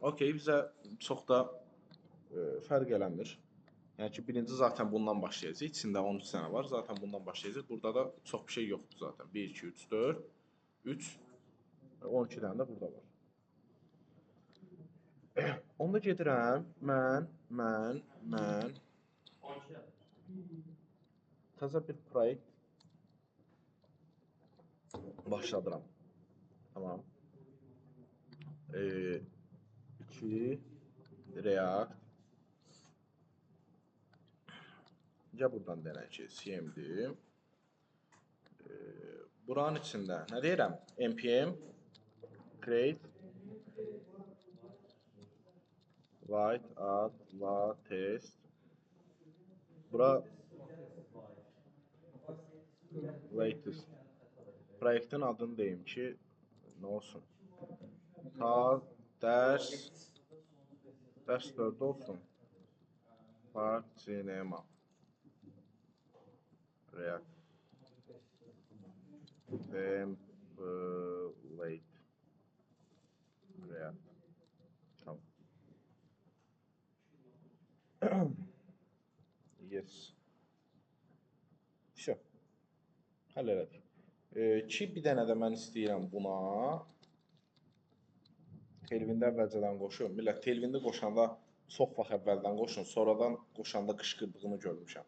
Okey, bizə çox da fərq eləmir. Yəni ki, birinci zaten bundan başlayacaq. İçində 13 dənə var. Zaten bundan başlayacaq. Burada da çox bir şey yoxdur zaten. 1, 2, 3, 4, 3, 12 dənə də burada var. Onda gedirəm. Mən təzə bir proyekt başladıram. Tamam. 2 React. Ya buradan denək ki, CMD. Buranın içində nə deyirəm? npm create write add la test. Bura latest. Proyektin adını deyim ki, nə olsun? Ta dərs 4 olsun. Park Cinema. React. Template. React. Tamam. Yes. Şu. Həll elədik. Ki, bir dənə də mən istəyirəm buna. Tailwind'i əvvəlcədən qoşum. Millət, Tailwind'i qoşanda çox vaxt əvvəldən qoşun. Sonradan qoşanda qışqırdığını görmüşəm.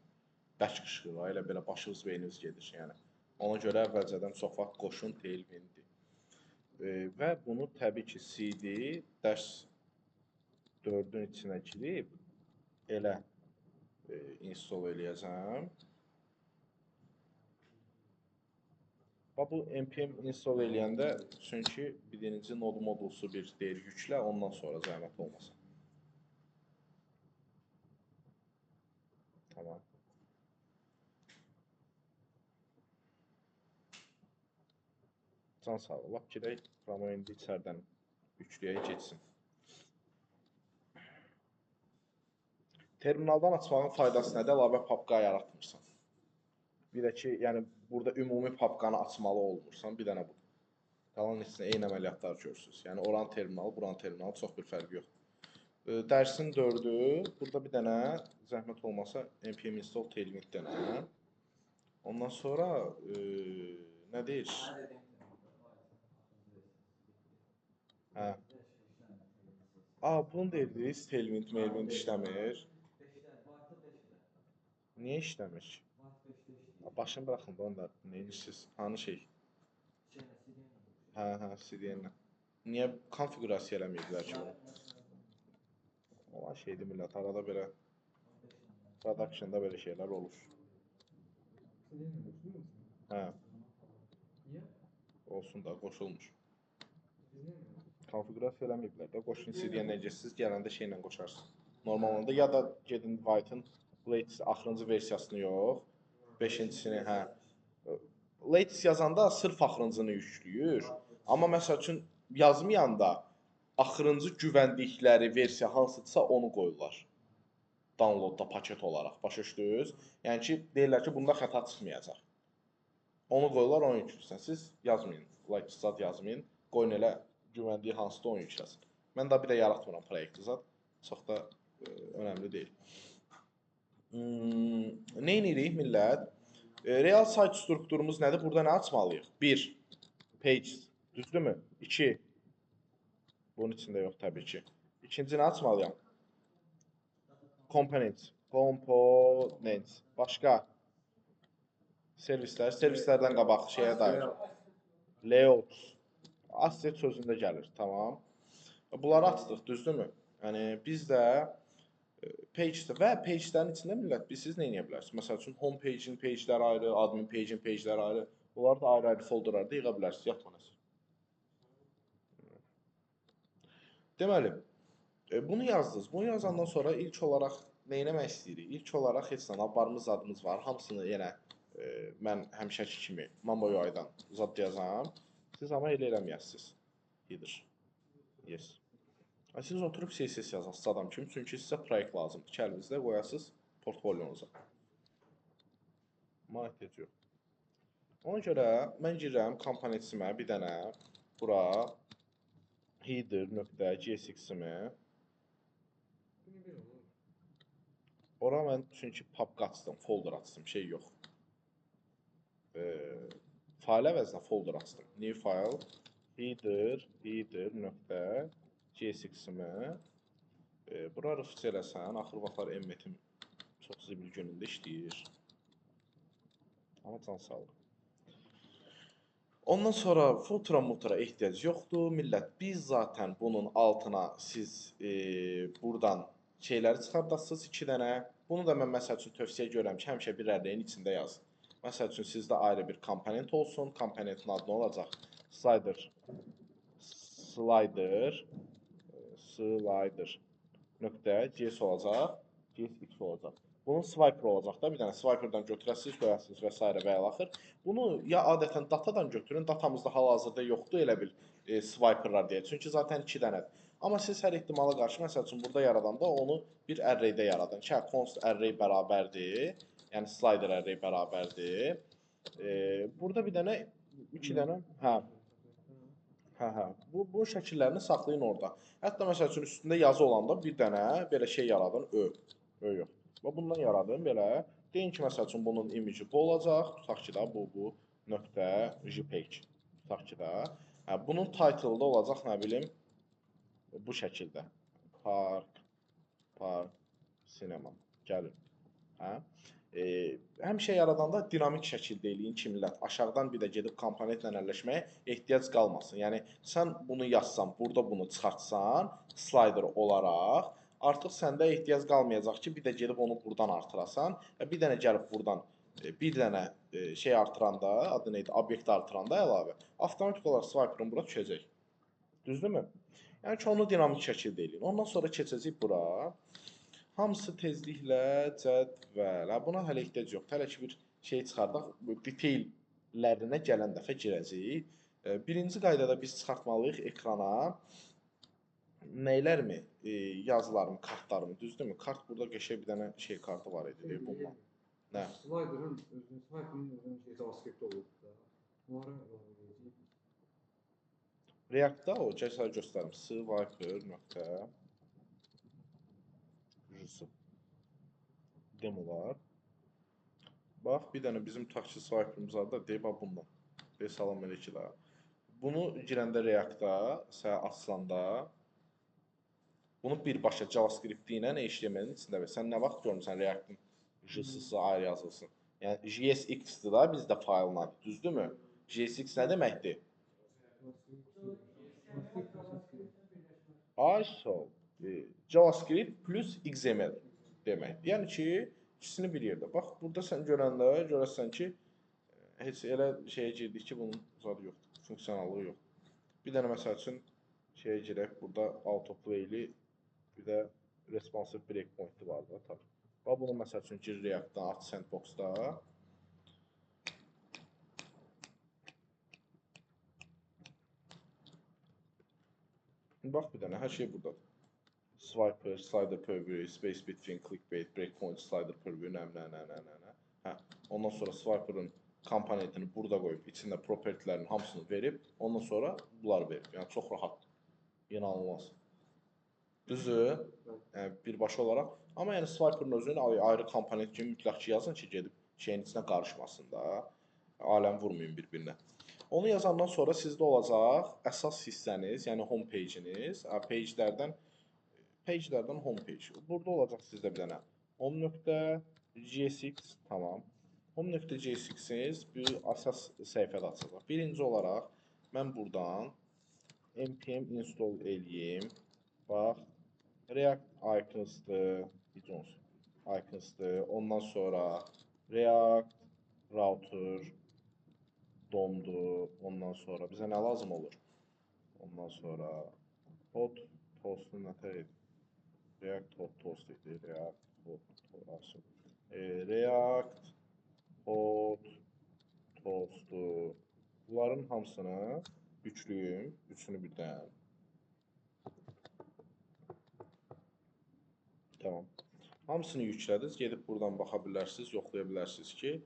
Bərk qışqırır, elə belə başınız beyniniz gedir. Yəni. Ona görə əvvəlcədən çox vaxt qoşun Tailwind'i. Və bunu təbii ki, CD dərs 4-ün içinə girib elə install eləyəcəm. Bu npm install eləyəndə çünki birinci nod modulsu bir deyir yüklə, ondan sonra zəhmət olmasın. Tamam. Can sağ ol. Lap girək, amma indi içərdən yüklüyə keçsin. Terminaldan açmağın faydası nədir? Əlavə papqa yaratmırsan. Bir də ki, yəni burada ümumi papqanı açmalı olmursan, bir dənə bu. Qalan içində eyni əməliyyatlar görürsünüz. Yəni oranın terminalı, buranın terminalı çox bir fərqi yoxdur. Dərsin 4-ü, burada bir dənə zəhmət olmasa npm install tailwind dənə. Ondan sonra nə deyir? Hə. Bunu deyirdiniz, tailwind, mailwind işləmir. Niyə işləmir? Başını bıraxın da onda, neyinirsiniz? Hanı şey? Hə, CDN-lə. Niyə konfigurasiya eləməyiblər ki bunu? Olan şeydir millət, arada belə production-da belə şeylər olur. Hə. Olsun da, qoşulmuş. Konfigurasiya eləməyiblər də, qoşun CDN-ə necəsiz, gələndə şeylə qoşarsın. Normalında ya da gedin White-ın latest axırıncı versiyasını yox, 5-incisini, hə. Latest yazanda sırf axırıncını yükləyir. Amma məsəl üçün yazmayanda axırıncı güvəndikləri versiya hansıdırsa onu qoyurlar. Downloadda paket olaraq, başa düşdünüz? Yəni ki, deyirlər ki, bunda xəta çıxmayacaq. Onu qoyurlar, onu yükləyirsən. Siz yazmayın, latest zad yazmayın. Qoyun elə güvəndiyi hansıdır onu yükləsin. Mən daha bir də yaratmıram proyekti zad. Çox da önəmli deyil. Nə edirik millət? Real site strukturumuz nədir? Burada nə açmalıyıq? 1. Page. Düzdürmü? 2. Bunun içində yox təbii ki. İkinci nə açmalıyam? Components. Components. Başqa? Servislər. Servislərdən qabaq şeyə dair. Layout. Asset sözündə gəlir. Tamam. Bunları açdıq, düzdürmü? Yəni biz də page-də və page-lərin içində millət siz nə edə bilərsiniz? Məsəl üçün home page-in page-ləri ayrı, admin page-in page-ləri ayrı. Bunları da ayrı-ayrı folderlarda yığa bilərsiniz. Yatmanız. Deməli, bunu yazdınız. Bunu yazandan sonra ilk olaraq nə etmək istəyirik? İlk olaraq heç nə barımız adımız var. Hamısını yenə mən həmişəki kimi Mambo UI-dan zad yazam. Siz amma elə eləməyəsiniz. Header. Yes. Siz oturub CSS yazasınız adam kimi. Çünki sizə proyekt lazımdır ki, əlinizdə qoyasınız portfolyonuza. Mahiyyiyyət yox. Ona görə mən girirəm komponentimə bir dənə bura header.csx-imi. Ora mən çünki papka açdım, folder açdım, şey yox. Fayl əvəzinə folder açdım. New file, header.csx-imi. Bura rıfc eləsən, axır vaxtlar emmetim çox zibil günündə işləyir. Amma can sağlıq. Ondan sonra filtra ehtiyac yoxdur, millət. Biz zaten bunun altına siz buradan şeyləri çıxardasınız 2 dənə. Bunu da mən məsəl üçün tövsiyə görürəm ki, həmişə bir ərləyin içində yazın. Məsəl üçün sizdə ayrı bir komponent olsun. Komponentin adı nə olacaq? Slider.js olacaq. JSX olacaq. Bunun swiper olacaq da, bir dənə swiperdan götürəsiniz, qoyasınız və s. və ilaxır. Bunu ya adətən datadan götürün, datamızda hal-hazırda yoxdur elə bil swiperlar deyə. Çünki zaten 2 dənədir. Amma siz hər ehtimala qarşı, məsəl üçün burada yaradanda onu bir arraydə yaradın. Ki, const array bərabərdir, yəni slider array bərabərdir. Burada bir dənə, 2 dənə, bu şəkillərini saxlayın orada. Hətta məsəl üçün üstündə yazı olanda bir dənə belə şey yaradın, ö yox. Və bundan yaradın belə. Deyin ki, məsəl üçün bunun imiji bu olacaq. Tutaq ki da bu nöqtə jpeg. Tutaq ki da. Bunun title da olacaq, nə bilim, bu şəkildə. Park Cinema. Gəlin. Həmişə yaradanda dinamik şəkildə eləyin ki, millət. Aşağıdan bir də gedib komponentlə əlləşməyə ehtiyac qalmasın. Yəni, sən bunu yazsan, burada bunu çıxartsan, slider olaraq, artıq səndə ehtiyac qalmayacaq ki, bir də gedib onu buradan artırasan. Bir dənə gəlib buradan bir dənə şey artıranda, adı neydi, obyekt artıranda əlavə, avtomatik olaraq swiper'ın bura düşəcək. Düzdürmü? Yəni ki, onu dinamik şəkildə eləyin. Ondan sonra keçəcək bura. Hamısı tezliklə cədvəl. Buna hələ ehtiyac yoxdur. Hələ ki bir şey çıxardaq, detaillərinə gələn dəfə girəcəyik. Birinci qaydada biz çıxartmalıyıq ekrana neylərmi? Yazılarımı, kartlarımı, düzdürmü? Kart burada qəşəng bir dənə şey kartı var idi. Bundan. Nə? Slider'ın özünün şey JavaScript olub da. Bunları edəcəyik. React-da o cəsarət göstərim. Swiper. Demolar. Bax, bir dənə bizim taksi swiper'ımız var da, deyib bundan. Salam əleykilə. Bunu girəndə React-da, açsanda, bunu birbaşa JavaScript-i ilə HTML-in içində ver. Sən nə vaxt görmüsən React-in JS-ı ayrı yazılsın? Yəni, JSX-dir da bizdə faylın adı, düzdürmü? JSX nə deməkdir? JavaScript plus XML deməkdir. Yəni ki, ikisini bir yerdə. Bax, burada sən görəndə görəsən ki, heç elə şeyə girdik ki, bunun zadı yoxdur, funksionallığı yoxdur. Bir dənə məsəl üçün şeyə girək, burada autoplay-li bir də responsive breakpoint-i var da, tabii. Bax, bunu məsəl üçün gir React-dan, aç sandbox-da. Bax, bir dənə, hər şey buradadır. Swiper, slider preview, space between, clickbait, breakpoint, slider preview, nə. Ondan sonra swiper'ın komponentini burada qoyub, içində propertilərin hamısını verib, ondan sonra bunları verib. Yəni, çox rahat, inanılmaz. Düzdür, birbaşa olaraq. Amma yəni swiper'ın özünün ayrı komponent kimi mütləq ki, yazın ki, gedib şeyin içinə qarışmasın da, aləm vurmayın bir-birinə. Onu yazandan sonra sizdə olacaq əsas hissəniz, yəni home page-iniz, pagelərdən home page. Burada olacaq sizdə bir dənə home.jsx, tamam. Home.jsx-iniz bir əsas səhifədə açılacaq. Birinci olaraq mən buradan npm install eləyim. Bax, React icons'dır. Ondan sonra React router domdur. Ondan sonra bizə nə lazım olur? Ondan sonra hot toast'un nətər edir? React hot toast edir. React hot toast'u. Bunların hamısını yüklüyüm. Üçünü birdən. Tamam. Hamısını yüklədiniz. Gedib buradan baxa bilərsiniz, yoxlaya bilərsiniz ki,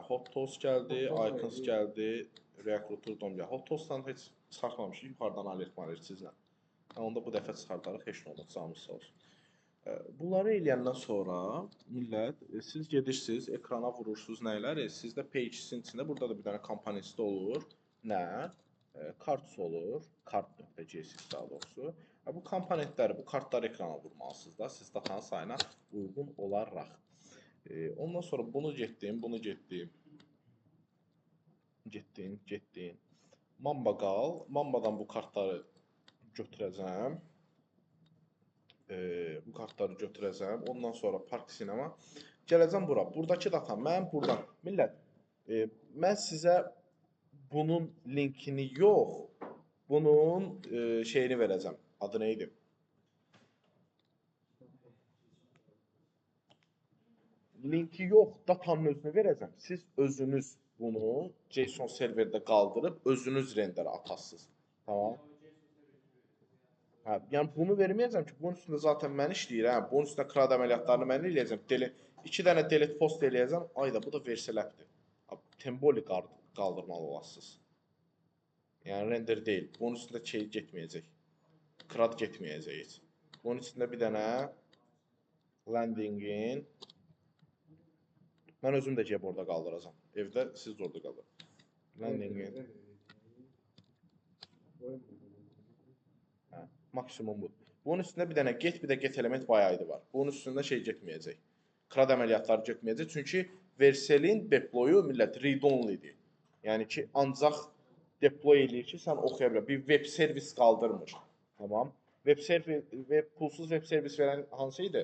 hot toast gəldi, icons gəldi, React router dom gəldi. Hot toastdan heç Çıxartmamışıq, yuxarıdan alert sizlə. Onda bu dəfə çıxardarıq, heç nə olmaz, canınız sağ olsun. Bunları eləyəndən sonra millət, siz gedirsiniz, ekrana vurursunuz nəyləri? Sizdə pages-in içində burada da bir dənə komponentdə olur. Nə? Karts olur. Kart.js daha doğrusu. Bu komponentləri, bu kartları ekrana vurmalısınız da, siz datanın sayına uyğun olaraq. Ondan sonra bunu getdim. Mamba qal. Mambadan bu kartları götürəcəm. Bu kartları götürəcəm. Ondan sonra Park Cinema. Gələcəm bura. Buradakı data mən buradan. Millət, mən sizə bunun linkini yox, bunun şeyini verəcəm. Adı nə idi? Linki yox, datanın özünü verəcəm. Siz özünüz bunu JSON serverdə qaldırıb özünüz renderə atasınız. Tamam. Hə, yəni bunu verməyəcəm ki, bunun üstündə zaten mən işləyirəm. Bunun üstündə CRUD əməliyyatlarını mən eləyəcəm. 2 dənə delete post eləyəcəm. Ayda bu da verseləbdir. Temboli qaldırmalı olasınız. Yəni render deyil. Bunun üstündə şey getməyəcək. CRUD getməyəcək heç. Bunun üstündə bir dənə landingin mən özüm də gəlib orada qaldıracam. Evdə siz orada qaldırın. Landingin maksimum budur. Bunun üstündə bir dənə get, bir də get element bayaydı var. Bunun üstündə şey getməyəcək. CRUD əməliyyatları getməyəcək. Çünki Verselin deployu millət read-only'dir. Yəni ki, ancaq deploy eləyir ki, sən oxuya bilər. Bir web servis qaldırmır. Tamam. Pulsuz web servis verən hansı idi?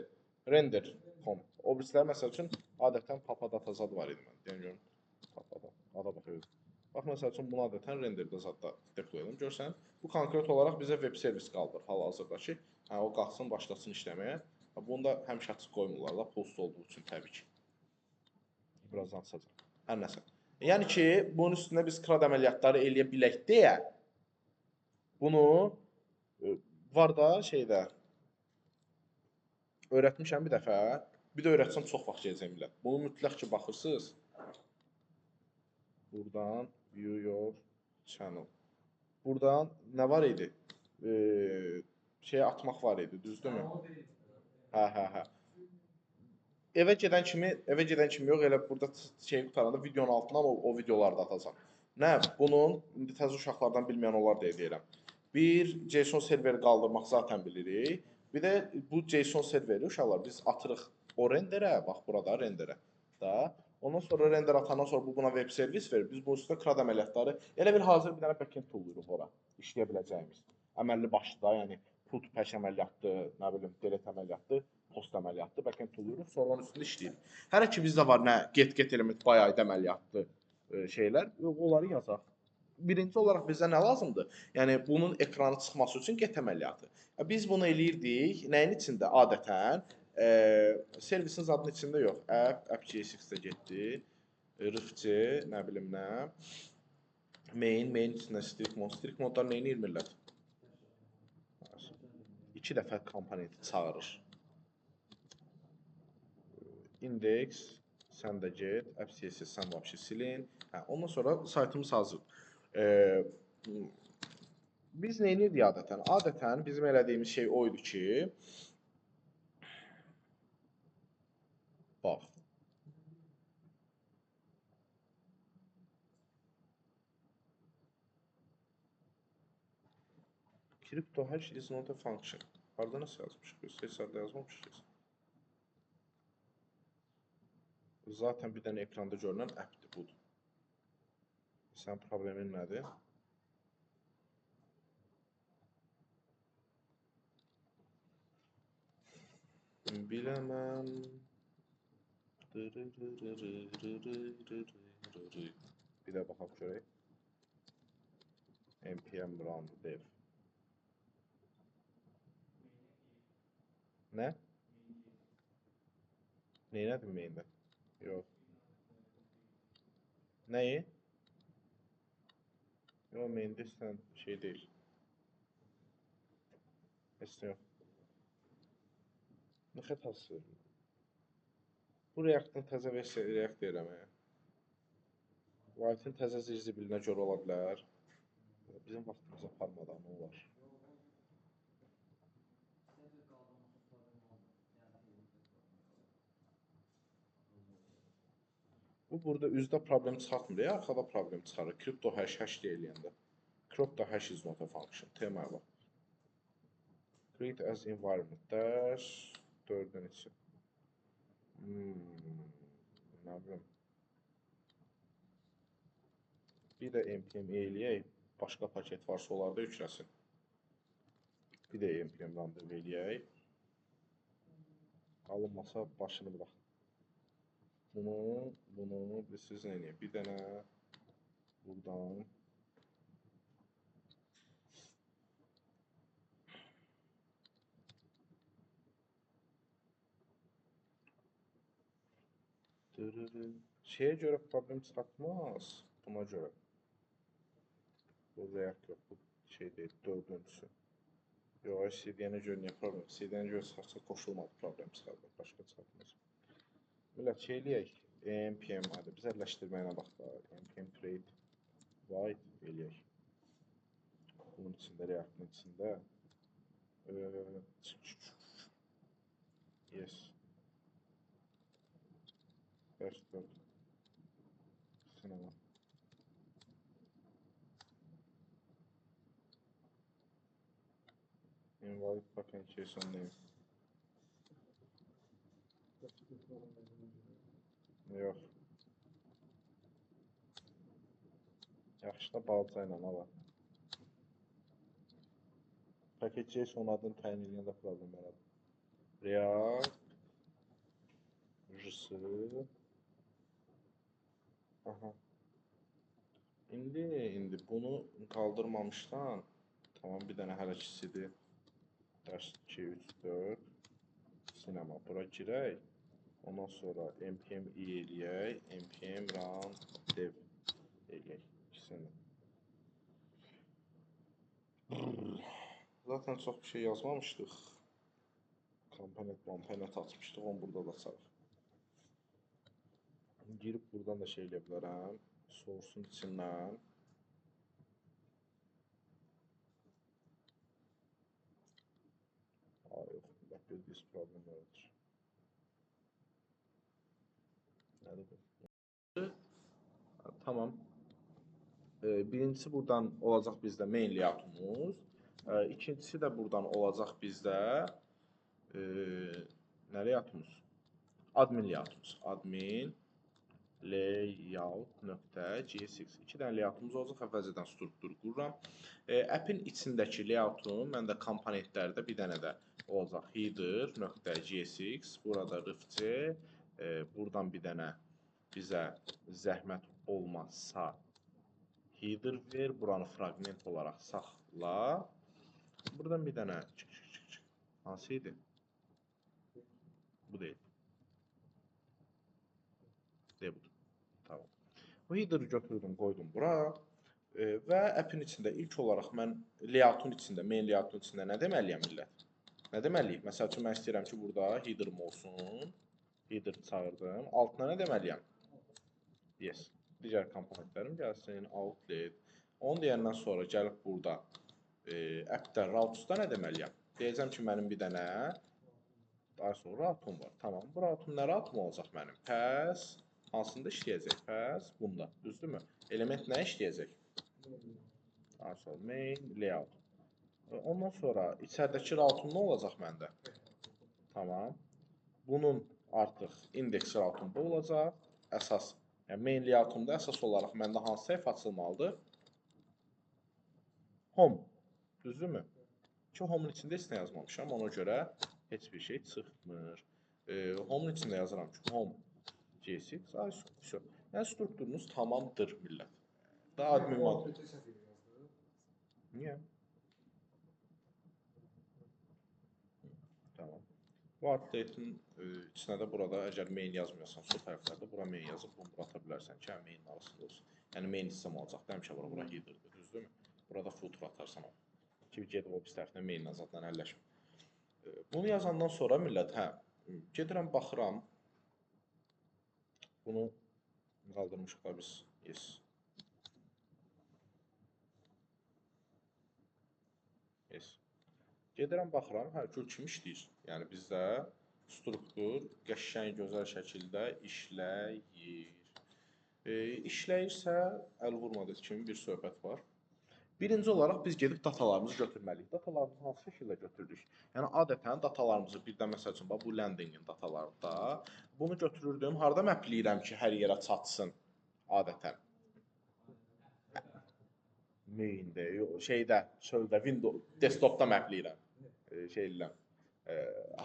Render.com. O birislər məsəl üçün adətən Papadata zad var idi mən. Yəni görün. Papadata. Ada baxıyorum. Bax, məsəl üçün bunu adətən renderdə zadda deploy edim. Görsən, bu konkret olaraq bizə web servis qaldır hal-hazırda ki, o qalxsın, başlasın işləməyə. Bunu da həmişə açıq qoymurlar da, pulsuz olduğu üçün təbii ki. Birazdan açacaq. Hər nəsə. Yəni ki, bunun üstündə biz CRUD əməliyyatları eləyə bilək deyə, bunu var da şeydə, öyrətmişəm bir dəfə, bir də öyrətsəm çox vaxt gələcək millət. Bunu mütləq ki, baxırsınız. Buradan view your channel. Buradan nə var idi? Şeyə atmaq var idi, düzdürmü? Hə. Evə gedən kimi yox, elə burada şey qutaranda videonun altına o videoları da atacam. Nə? Bunun indi təzə uşaqlardan bilməyən olar deyə deyirəm. Bir JSON serveri qaldırmaq zaten bilirik. Bir də bu JSON serveri uşaqlar biz atırıq o renderə, bax burada renderə da. Ondan sonra render atandan sonra bu buna web servis verir. Biz bunun üstündə CRUD əməliyyatları, elə bir hazır bir dənə backend tooluyuruq ora, işləyə biləcəyimiz. Əməlli başlı da, yəni put patch əməliyyatdır, nə bilim, delete əməliyyatdır, post əməliyyatdır, backend tooluyuruq, sonra onun üstündə işləyirik. Hələ ki bizdə var nə get element bayaydı əməliyyatdır şeylər, onları yazaq. Birinci olaraq bizə nə lazımdır? Yəni bunun ekranı çıxması üçün get əməliyyatı. Biz bunu eləyirdik, nəyin içində adətən? Servisin adının içində yox. App.js-də getdi. Rıfc, nə bilim nə. Main içində strict modlar nə edir millət? 2 dəfə komponenti çağırır. Index, sən də get, app.js sən vəbşi silin. Ondan sonra saytımız hazır. Biz nə edirdik adətən? Adətən bizim elədiyimiz şey o idi ki, bax. Crypto hash is not a function. Harada nasıl yazmışıq? Sesarda yazmamışıq. Zaten bir dənə ekranda görünən app'dir budur. Sən problemin nədir? Biləməm. Bir də baxaq görək. npm run dev. Nə? Neynədir maində? Yox. Nəyi? Yox, maində istəyən şey deyil. İstəyən yox. Nə xətası? Bu React-ın təzə versiya React deyirəm. White-ın təzə zirzibilinə görə ola bilər. Bizim vaxtımıza parmadan ne olar? Bu burada üzdə problem çıxartmır ya, arxada problem çıxarır. Crypto hash deyiləyəndə. Crypto hash is not a function. Temaya bax. Create as environment dash dördüncü. Nə bilim. Bir də npm eləyək. Başqa paket varsa onlar da yükləsin. Bir də npm random eləyək. Alınmasa başını bırax. Bunu siz nə eləyək? Bir dənə buradan şeyə görə problem çıxartmaz. Buna görə. Bu React yox, bu şey deyil, dördüncüsü. Yox, CDN-ə görə niyə problem? CDN-ə görə çıxarsa qoşulmadı, problem çıxardır, başqa çıxartmaz. Millət şey eləyək, npm, hadi biz əlləşdirməyinə bax da, npm create void eləyək. Bunun içində, React-ın içində. Yes. Dashboard. Sinema. Invalid package JSON name. Yox. Yaxşı da balca ilə ala. Package JSON adını təyin edəndə problem yaradır. React. Jsı. Aha. İndi bunu kaldırmamışdan tamam bir dənə hələ ikisidir. Dash 2, 3, 4 sinema bura girək. Ondan sonra npm i eləyək, npm run dev eləyək ikisini. Zaten çox bir şey yazmamışdıq. Komponent açmışdıq, onu burada da açarıq. Girib buradan da şey eləyə bilərəm. Source'un içindən. Yox, bildiyiniz problem yaradır. Nədir bu? Tamam. Birincisi buradan olacaq bizdə main layout-umuz. İkincisi də buradan olacaq bizdə nə layout-umuz? Admin layout-umuz. Admin layout.jsx. İki dənə layout-umuz olacaq. Əvvəlcədən struktur qururam. App'in içindəki layout-un məndə komponentlərdə bir dənə də olacaq. Header.jsx. Burada rfc. Buradan bir dənə bizə zəhmət olmazsa header ver, buranı fragment olaraq saxla. Buradan bir dənə hansı idi? Bu deyil. Budur. Tamam. Bu header'ı götürdüm, qoydum bura. Və app'in içində ilk olaraq mən layout'un içində, main layout'un içində nə deməliyəm millət? Nə deməliyim? Məsəl üçün mən istəyirəm ki, burada header'ım olsun. Header çağırdım. Altına nə deməliyəm? Yes. Digər komponentlərim gəlsin. Outlet. Onu deyəndən sonra gəlib burada app'də route'da nə deməliyəm? Deyəcəm ki, mənim bir dənə daha sonra route'um var. Tamam. Bu route'um nə route'um olacaq mənim? Pass. Hansında işləyəcək? Pass. Bunda. Düzdürmü? Element nə işləyəcək? Daha sonra main layout. Ondan sonra içəridəki route'um nə olacaq məndə? Tamam. Bunun artıq indeks route'um bu olacaq. Əsas, yəni main layout'umda əsas olaraq məndə hansı səhifə açılmalıdır? Home. Düzdürmü? Ki, home'un içində heç nə yazmamışam. Ona görə heç bir şey çıxmır. Home'un içində yazıram ki, home JSX. Yəni strukturunuz tamamdır millət. Daha admin mod. Niyə? Tamam. Bu update'in içinə də burada əgər main yazmıyorsan, sol tərəflərdə bura main yazıb bunu bura ata bilərsən ki, main arasında olsun. Yəni main hissəm olacaq. Həmişə bura header'dır, düzdürmü? Burada footer atarsan o. Ki, gedib o pis tərəfdən main azadla əlləşmir. Bunu yazandan sonra millət, gedirəm, baxıram. Bunu qaldırmışıq da biz. Yes. Gedirəm baxıram, hə, gör kim işləyir. Yəni bizdə struktur qəşəng, gözəl şəkildə işləyir. İşləyirsə, əl vurmadığı kimi bir söhbət var. Birinci olaraq biz gedib datalarımızı götürməliyik. Datalarımızı hansı şəkildə götürürük? Yəni adətən datalarımızı birdən məsəl üçün bu landingin datalarında bunu götürürdüm. Harda məpləyirəm ki, hər yerə çatsın adətən? Maində, şeydə, çöldə, Windows, desktopda məpləyirəm. Şeylə.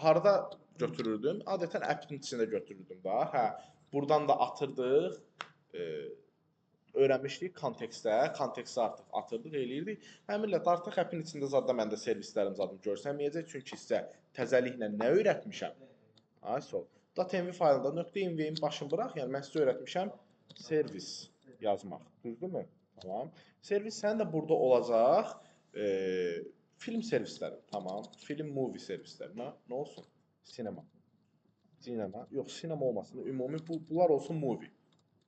Harda götürürdüm? Adətən app'in içində götürürdüm da. Hə, buradan da atırdıq. Öyrənmişdik kontekstə artıq atırdıq, eləyirdik. Həminlə artıq app'in içində zadda məndə servislərim zadım görsənməyəcək. Çünki sizə təzəliklə nə öyrətmişəm? Ay sol. .env faylında .env-in başını bıraq, yəni mən sizə öyrətmişəm servis yazmaq. Düzdürmü? Tamam. Servis sənin də burada olacaq film servisləri. Tamam. Film movie servisləri. Nə olsun? Sinema. Sinema. Yox, sinema olmasın. Ümumi bunlar olsun movie.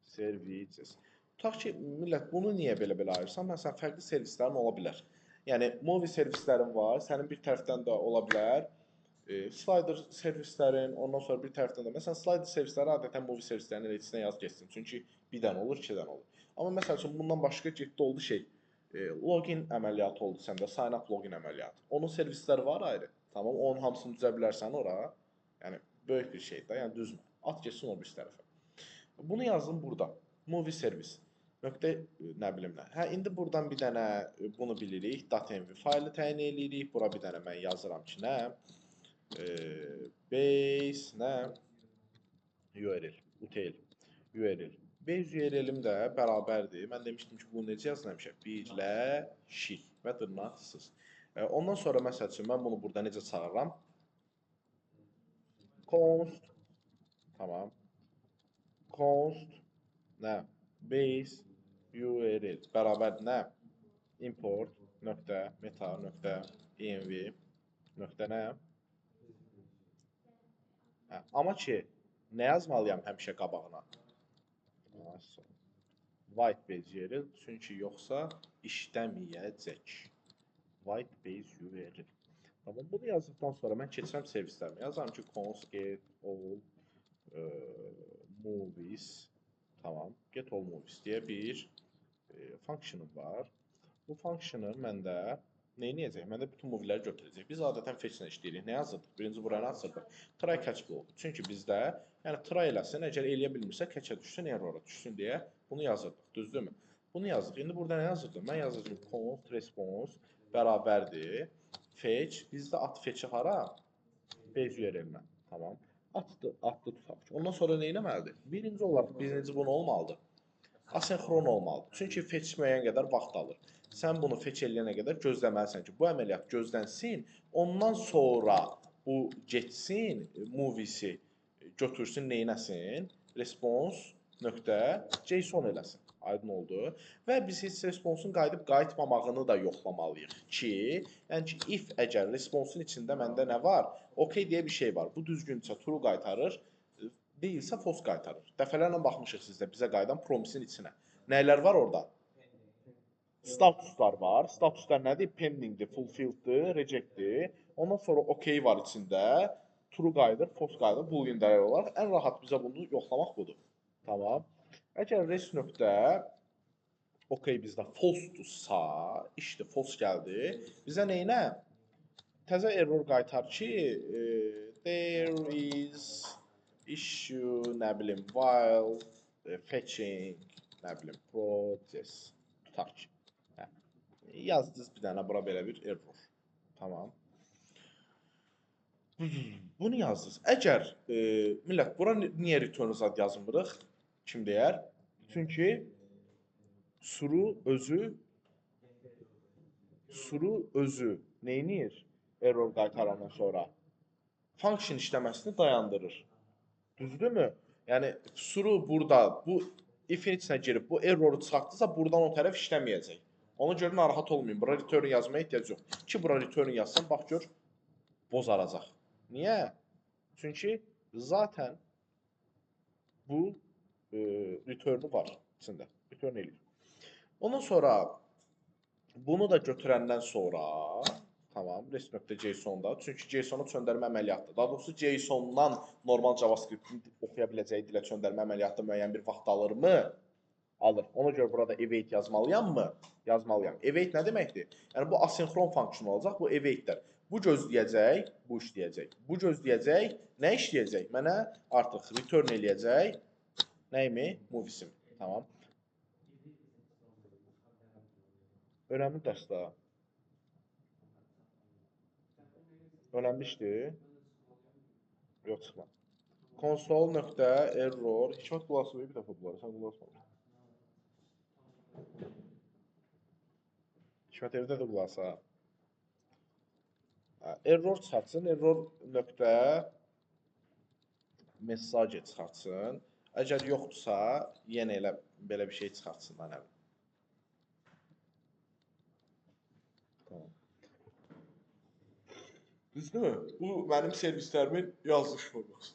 Services. Tutaq ki, millət, bunu niyə belə ayırsan? Məsələn, fərqli servislərin ola bilər. Yəni, movie servislərin var, sənin bir tərəfdən də ola bilər. Slider servislərin, ondan sonra bir tərəfdən də. Məsələn, slider servisləri adətən movie servislərinin içinə yaz geçsin. Çünki birdən olur, ikidən olur. Amma məsəl üçün, bundan başqa getdi oldu şey. Login əməliyyatı oldu səndə, sign up login əməliyyatı. Onun servisləri var ayrı. Tamam, onun hamısını düzə bilərsən ora. Yəni, böyük bir şeydir, yəni düzmə. At geçsin o bir tərəfə. Bunu yazdım burada. Movie servis. Nöqtə, nə bilim nə. Hə, indi buradan bir dənə bunu bilirik. .env faylı təyin edirik. Bura bir dənə mən yazıram ki, nə? Base, nə? URL, UTL, URL. Base URL-im də bərabərdir. Mən demişdim ki, bunu necə yazılmışıq? Birləşik və dırnaqsız. Ondan sonra, məsəl üçün, mən bunu burada necə çağırıram? Const, tamam. Const, nə? Base URL bərabər nə? Import nöqtə meta nöqtə env nöqtə nə? Amma ki, nə yazmalıyam həmişə qabağına? White base URL, çünki yoxsa işləməyəcək. White base URL. Tamam, bunu yazdıqdan sonra mən keçirəm servislərimə. Yazarım ki, const get all movies. Tamam, get all movies deyə bir functionum var. Bu functionu məndə nə edəcək? Məndə bütün movieləri götürəcək. Biz adətən fetch-lə işləyirik. Nə yazırdıq? Birinci buranı açırdıq. Try catch block. Çünki bizdə, yəni try eləsin, əgər eləyə bilmirsə, catch-ə düşsün, errora düşsün deyə bunu yazırdıq. Düzdürmü? Bunu yazdıq. İndi burada nə yazırdım? Mən yazırdım const response bərabərdir. Fetch. Bizdə at fetch-i hara? Base URL-mən. Tamam. Atdı tutaq ki. Ondan sonra nə etməlidir? Birinci olaraq, birinci bunu olmalıdır. Asenxron olmalıdır. Çünki fetch müəyyən qədər vaxt alır. Sən bunu fetch eləyənə qədər gözləməlisən ki, bu əməliyyat gözlənsin. Ondan sonra bu getsin, movie-si götürsün, neynəsin? Response.json eləsin. Aydın oldu. Və biz heç response-un qayıtmamağını da yoxlamalıyıq ki, yəni ki, if əgər response-un içində məndə nə var? OK deyə bir şey var. Bu düzgünsə true qaytarır, deyilsə false qaytarır. Dəfələrlə baxmışıq sizdə bizə qayıdan promise-in içinə. Nəylər var orada? Statuslar var. Statuslar nədir? Pendingdir, fulfilleddir, rejectdir. Ondan sonra OK var içində. True qayıdır, false qayıdır. Boolean dəyər olaraq ən rahat bizə bunu yoxlamaq budur. Tamam. Əgər res nöqtə OK bizdə false-dursa, işdir, false gəldi. Bizə neynə? Təzə error qaytar ki, there is issue, nə bilim, while fetching, nə bilim, process. Tutaq ki. Yazdınız bir dənə, bura belə bir error. Tamam. Bunu yazdınız. Əgər, millət, bura niyə return zad yazmırıq? Kim deyər? Çünki suru özü neynir? Error qaytarandan sonra function işləməsini dayandırır. Düzdürmü? Yəni, suru burada, bu if-in içinə girib, bu erroru çıxartdırsa, buradan o tərəf işləməyəcək. Ona görə narahat olmayın. Bura return yazmaya ehtiyac yox. Ki, bura return yazsan, bax gör, bozaracaq. Niyə? Çünki zaten bu return-ü var içində. Return eləyir. Ondan sonra bunu da götürəndən sonra, Tamam, rest.json-da. Çünki JSON-u çöndərmə əməliyyatı. Daha doğrusu JSON-dan normal JavaScript-in oxuya biləcəyi dilə çöndərmə əməliyyatı müəyyən bir vaxt alırmı? Alır. Ona görə burada await yazmalıyam mı? Yazmalıyam. Await nə deməkdir? Yəni bu asinxron funksiyon olacaq, bu await-dir. Bu gözləyəcək, bu işləyəcək. Bu gözləyəcək, nə işləyəcək? Mənə artıq return eləyəcək. Nəyimi? Movies'im. Tamam. Önəmli dəstə. Önəmli işdir. Yox, çıxma. Console.error. Hikmət qulası bir dəfə bunları, sən qulaq asma. Hikmət evdə də qulaq asa. Error çıxartsın. Error nöqtə mesaj çıxartsın. Əgər yoxdursa, yenə elə belə bir şey çıxartsın mənə. Tamam. Düzdürmü? Bu mənim servislərimin yazılış forması.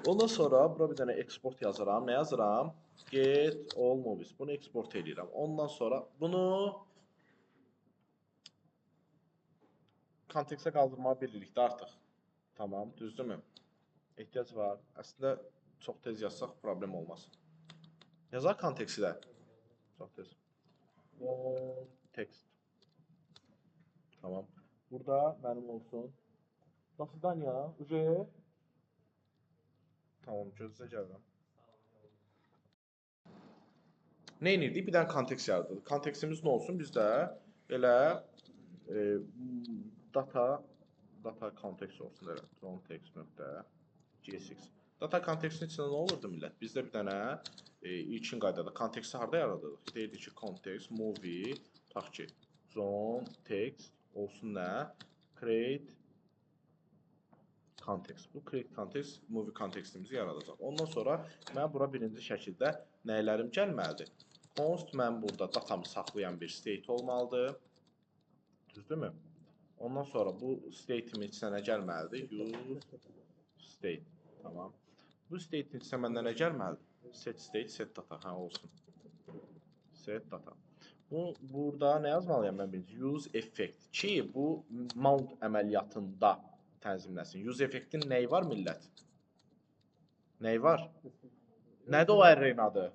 Ondan sonra bura bir dənə export yazıram. Nə yazıram? Get all movies. Bunu export edirəm. Ondan sonra bunu kontekstə qaldırmağı bilirik də artıq. Tamam, düzdürmü? Ehtiyac var. Əslində çox tez yazsaq problem olmaz. Yazaq konteksti də. Çox tez. Text. Tamam. Burada mənim olsun. До свидания. Уже. Tamam, gözlə gəlirəm. Nə edirdik? Bir dənə kontekst yaradırıq. Kontekstimiz nə olsun? Bizdə elə data context olsun elə. Context.jsx. Data kontekstin içində nə olurdu millət? Bizdə bir dənə ilkin qaydada konteksti harda yaradırıq? Deyirdik ki, context movie tutaq ki, zone text olsun nə? Create context. Bu create context movie kontekstimizi yaradacaq. Ondan sonra mən bura birinci şəkildə nəylərim gəlməlidir? Const mən burada datamı saxlayan bir state olmalıdır. Düzdürmü? Ondan sonra bu state'imin içinə nə gəlməlidir? Use state. Tamam. Bu state'in içinə məndə nə gəlməlidir? Set state, set data. Hə, olsun. Set data. Burada nə yazmalıyam mən birinci? Use effect ki, bu mount əməliyyatında tənzimləsin. Use effect'in nəyi var millət? Nəyi var? Nədir o array'in adı?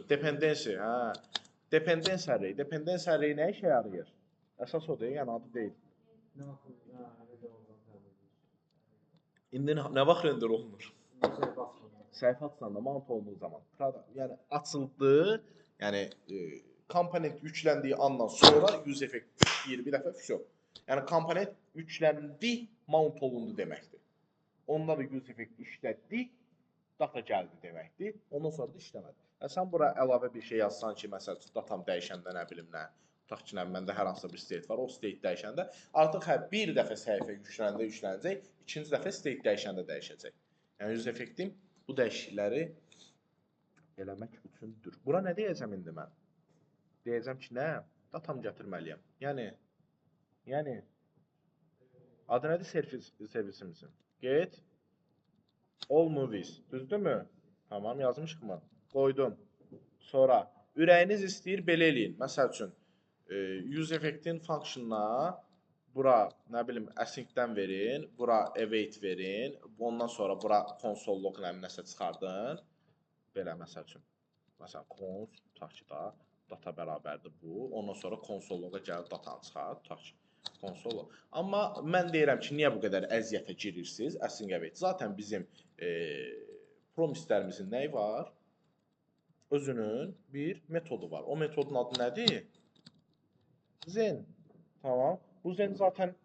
Dependency. Hə. Dependency array. Dependency array nə işə yarayır? Əsas o deyil, yəni adı deyil. İndi nə vaxt render olunur? Səhifə açılanda, mount olunduğu zaman. Yəni açıldı, yəni komponent yükləndiyi andan sonra use effect bir dəfə füso. Yəni komponent yükləndi, mount olundu deməkdir. Onda da use effect işlətdi, data gəldi deməkdir. Ondan sonra da işləmədi. Sən bura əlavə bir şey yazsan ki, məsəl üçün datam dəyişəndə nə bilim nə, tutaq ki, məndə hər hansı bir state var, o state dəyişəndə artıq bir dəfə səhifə yüklənəcək, ikinci dəfə state dəyişəndə dəyişəcək. Yəni use effect'in bu dəyişiklikləri eləmək üçündür. Bura nə deyəcəm indi mən? Deyəcəm ki, nə? Datam gətirməliyəm. Yəni adı nədir servisimizin? Get all movies. Düzdürmü? Tamam, yazmışıq mı? Qoydum. Sonra ürəyiniz istəyir belə eləyin. Məsəl üçün use effect'in functionuna bura nə bilim async-dən verin, bura await verin, ondan sonra bura console log nəsə çıxardın. Belə məsəl üçün. Məsələn const tutaq ki da data bərabərdir bu. Ondan sonra console loga gəlib datanı çıxart, tutaq ki console. Amma mən deyirəm ki, niyə bu qədər əziyyətə girirsiniz? Async await. Zaten bizim promislərimizin nəyi var? Özünün bir metodu var. O metodun adı nədir? Zen. Tamam. Bu zen zaten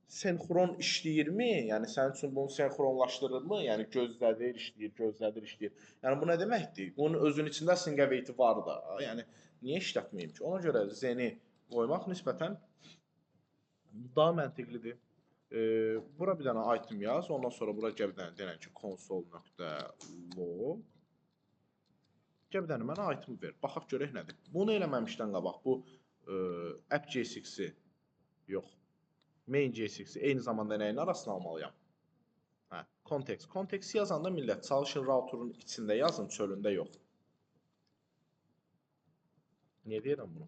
senxron işləyirmi? Yəni sənin üçün bunu senxronlaşdırırmı? Yəni gözlədir, işləyir, gözlədir, işləyir. Yəni bu nə deməkdir? Bunun özünün içində async await var da. Yəni niyə işlətməyim ki? Ona görə zeni qoymaq nisbətən daha məntiqlidir. Bura bir dənə item yaz, ondan sonra bura gəl bir dənə deyən ki, console.log. Gəl bir dənə mənə item ver. Baxaq görək nədir. Bunu eləməmişdən qabaq bu app.jsx-i yox. Main.jsx-i eyni zamanda nəyin arasına almalıyam? Hə, context. Context yazanda millət çalışın routerun içində yazın, çölündə yox. Niyə deyirəm bunu?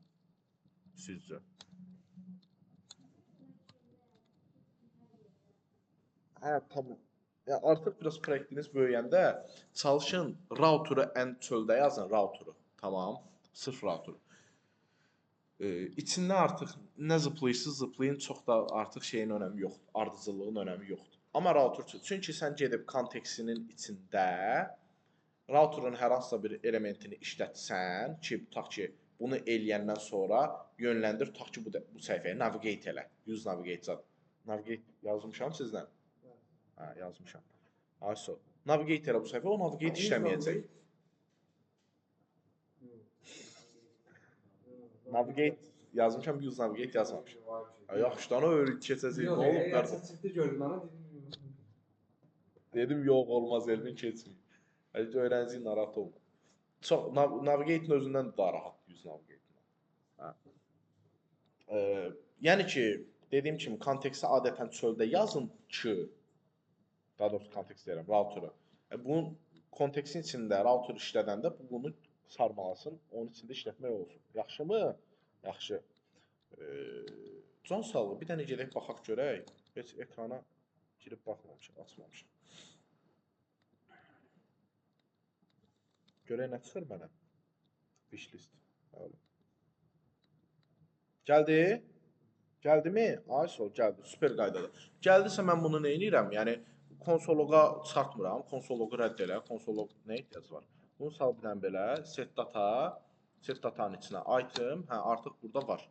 Sizcə. Hə, tamam. Ya artıq biraz proyektiniz böyüyəndə çalışın routeri ən çöldə yazın routeri. Tamam. Sırf router. İçində artıq nə zıplayırsınız, zıplayın, çox da artıq şeyin önəmi yoxdur, ardıcıllığın önəmi yoxdur. Amma router üçün. Çünki sən gedib kontekstinin içində routerin hər hansısa bir elementini işlətsən ki, tutaq ki, bunu eləyəndən sonra yönləndir, tutaq ki, bu səhifəyə navigate elə. Use navigate zad. Navigate yazmışam sizlə? Hə, yazmışam. Ayso. Navigate elə bu səhifə, o navigate işləməyəcək. Navigate yazmışam, use navigate yazmamışam. Yaxşıdan öyrət keçəcək. Nə olub qardaş? Çıxdı gördüm ana Dedim yox olmaz Elvin keçmir. Hələ öyrənci narahat olma. Çox navigate-in özündən daha rahat use navigate. Hə. Yəni ki, dediyim kimi konteksti adətən çöldə yazın ki, daha doğrusu kontekst deyirəm, routeri. Bunun kontekstin içində router işlədəndə bunu sarmalasın, onun içində işlətmək olsun. Yaxşımı? Yaxşı. Can sağlığı, bir dənə gedək baxaq görək. Heç ekrana girib baxmamışam, açmamışam. Görək nə çıxır mənə? Wishlist. Gəldi? Gəldimi? Ay sol, gəldi. Super qaydadır. Gəldisə mən bunu nə edirəm? Yəni konsoloqa çıxartmıram. Konsoloqu rədd elə. Konsolog nə ehtiyac var? Bunu sal bir dənə belə. Set data. Set datanın içinə item. Hə, artıq burada var.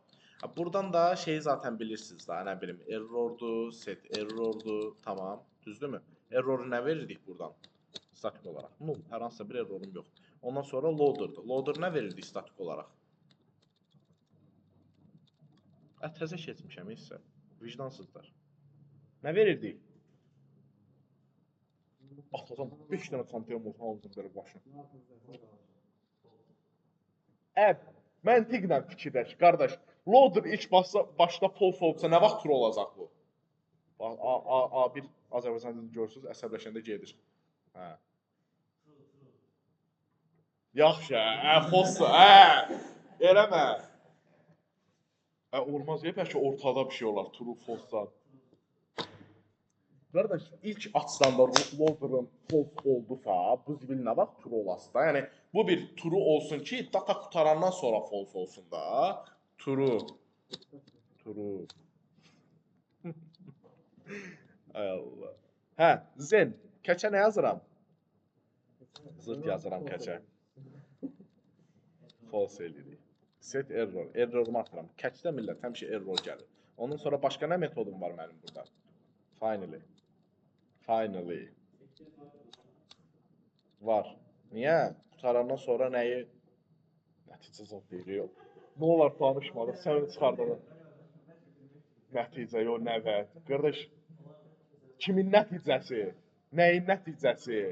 Buradan da şeyi zaten bilirsiniz da. Nə bilim, errordur, set errordur. Tamam. Düzdürmü? Erroru nə verirdik buradan? Statik olaraq. Null. Hər hansısa bir errorum yox. Ondan sonra loader'dır. Loader nə verirdik statik olaraq? Təzə keçmişəm isə. Vicdansızlar. Nə verirdik? Atadan 5 dənə konteyner olsa aldım belə başına. Məntiqlə fikirləş, qardaş. Loader ilk başda false olsa nə vaxt true olacaq bu? A1 Azərbaycan dilini görürsünüz, əsəbləşəndə gedir. Hə. Yaxşı, false, eləmə. Olmaz ya, bəlkə ortada bir şey olar, true, false-dan. Qardaş, ilk açdanda loader'ın false oldusa, bu zibil nə vaxt true olası da? Yəni, bu bir true olsun ki, data qutarandan sonra false olsun da. True. True. Ay Allah. Hə, Zen, keçə nə yazıram? Zırt yazıram keçə. False eləyirik. Set error. Errorumu atıram. Keçdə millət həmişə error gəlir. Ondan sonra başqa nə metodum var mənim burada? Finally. Finally. Var. Niyə? Qutarandan sonra nəyi? Nəticə zad deyirik. Nə olar danışmadıq, sən çıxardın. Nəticə, yox, nəvət. Qardaş, kimin nəticəsi? Nəyin nəticəsi?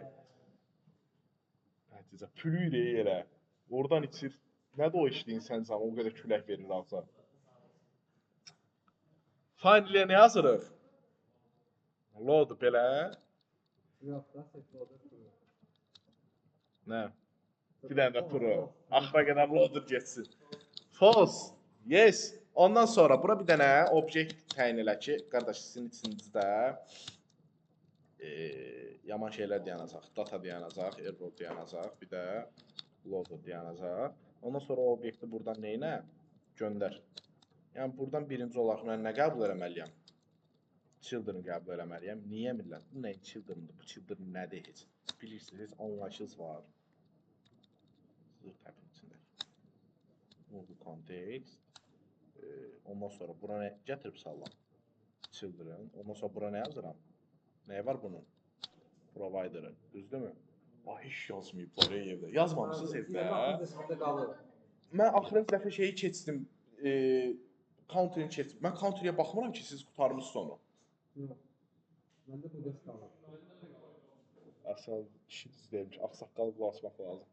Nəticə, pülü elə. Oradan içir. Nədir o içdiyin sən can? O qədər külək verir ağza. Finally nə yazırıq? Load belə. Yox da, set loader. Nə? Bir dənə də true. Axıra qədər loader getsin. False. Yes. Ondan sonra bura bir dənə obyekt təyin elə ki, qardaş sizin içinizdə yaman şeylər dayanacaq. Data dayanacaq, error dayanacaq, bir də loader dayanacaq. Ondan sonra o obyekti buradan neyinə? Göndər. Yəni buradan birinci olaraq mən nə qəbul eləməliyəm? Children qəbul eləməliyəm. Niyə millət? Bu nəyin children'dır? Bu children nədir heç? Bilirsiniz, anlayışınız var. Zırt təpin içində. Bu context. Ondan sonra bura nə gətirib sallam? Children. Ondan sonra bura nə yazıram? Nəyə var bunun? Provider'ı. Düzdürmü? Heç yazmayıblar evdə. Yazmamışsınız evdə. Mən axırıncı dəfə şeyi keçdim. Counter'ini keçdim. Mən counter'ya baxmıram ki, siz qutarmışsınız onu. Yox. Məndə bu dəst qalır. Əsas işiniz deyilmiş. Ağsaqqalı bulaşmaq lazım.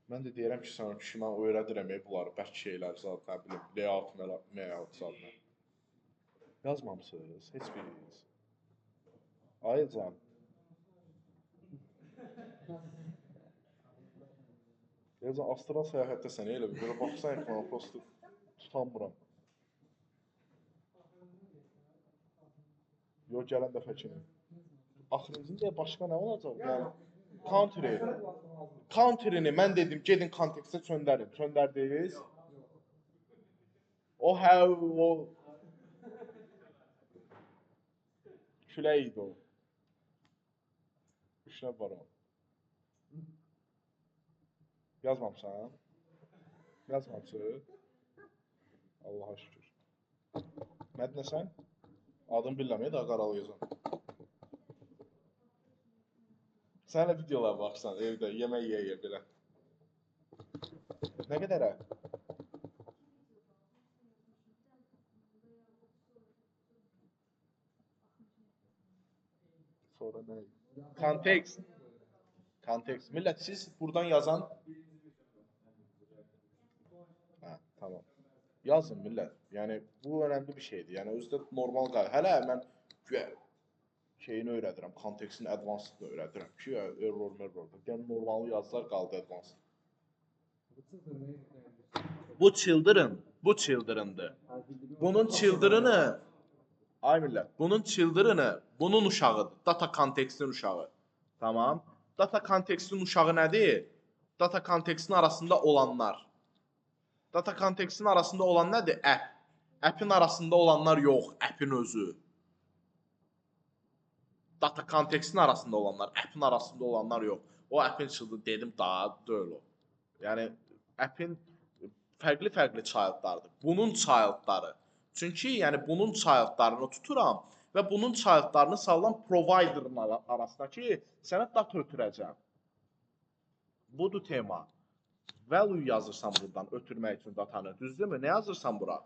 Mən də deyirəm ki, sən kişi mən öyrədirəm bunları, bəlkə şeylər zat, nə bilim, layout zadını. Yazmamısınız, heç biriniz. Ayıcan. Yazan astral səyahətdəsən elə bir, belə baxsan ekrana, prosto tutanmıram. Yox, gələn dəfə kimi. Axırıncı deyə başqa nə olacaq? Yəni country. Country-ni mən dedim, gedin kontekstə çöndərin. Çöndərdiniz. O hə o külək idi o. Üçünə var o. Yazmamışsan? Yazmamışsın? Allaha şükür. Mədnə sən? Adın bilməməyə daha qaralı yazan. Sən də videolara baxsan evdə, yemək yeyə belə. Nə qədərə? Sonra nə? Kontekst. Kontekst. Millət, siz buradan yazan... Hə, tamam. Yazın millət. Yəni, bu önəmli bir şeydir. Yəni, özü də normal qayı. Hələ mən şeyini öyrədirəm, kontekstin advanced-ını öyrədirəm ki, error. Yəni, normalı yazılar qaldı advanced. Bu children'dır. Bunun children'ı, ay millət, bunun children'ı bunun uşağıdır. Data kontekstin uşağı. Tamam. Data kontekstin uşağı nədir? Data kontekstin arasında olanlar. Data kontekstin arasında olan nədir? App. App'in arasında olanlar yox, app'in özü. Data kontekstin arasında olanlar, app'in arasında olanlar yox. O app'in children dedim daha deyil o. Yəni app'in fərqli childlardır. Bunun childları. Çünki yəni bunun childlarını tuturam və bunun childlarını salıram provider'ın arasına ki, sənə data ötürəcəm. Budur tema. Value yazırsan buradan ötürmək üçün datanı. Düzdürmü? Nə yazırsan bura?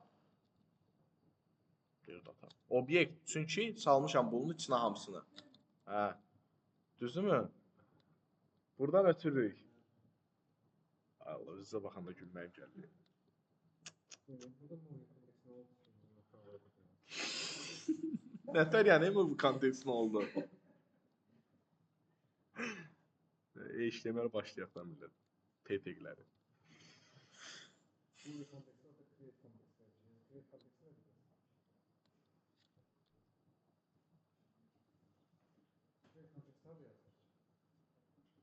Bir data. Obyekt. Çünki salmışam bunun içinə hamısını. Hə. Düzdürmü? Buradan ötürürük. Allah, bizə baxanda gülməyim gəldi. Nətər yəni bu kontekst nə oldu? HTML başlayaq da millət. TTG-ləri.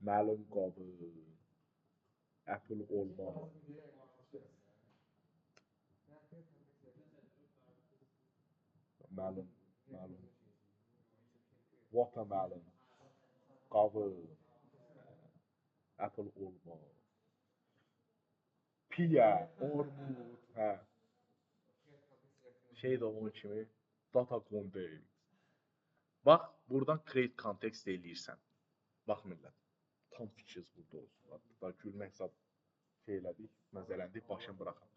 Məlum qabı. Apple olma. Məlum. Watermelon. Qabı. Apple olma. Piya. Ormud. Hə. Şey də onun kimi. Data context. Bax, buradan create context eləyirsən. Bax millət. Tam fikriniz burada olsun. Hatta gülmək zad şey elədik, məzələndik, başını buraxaq.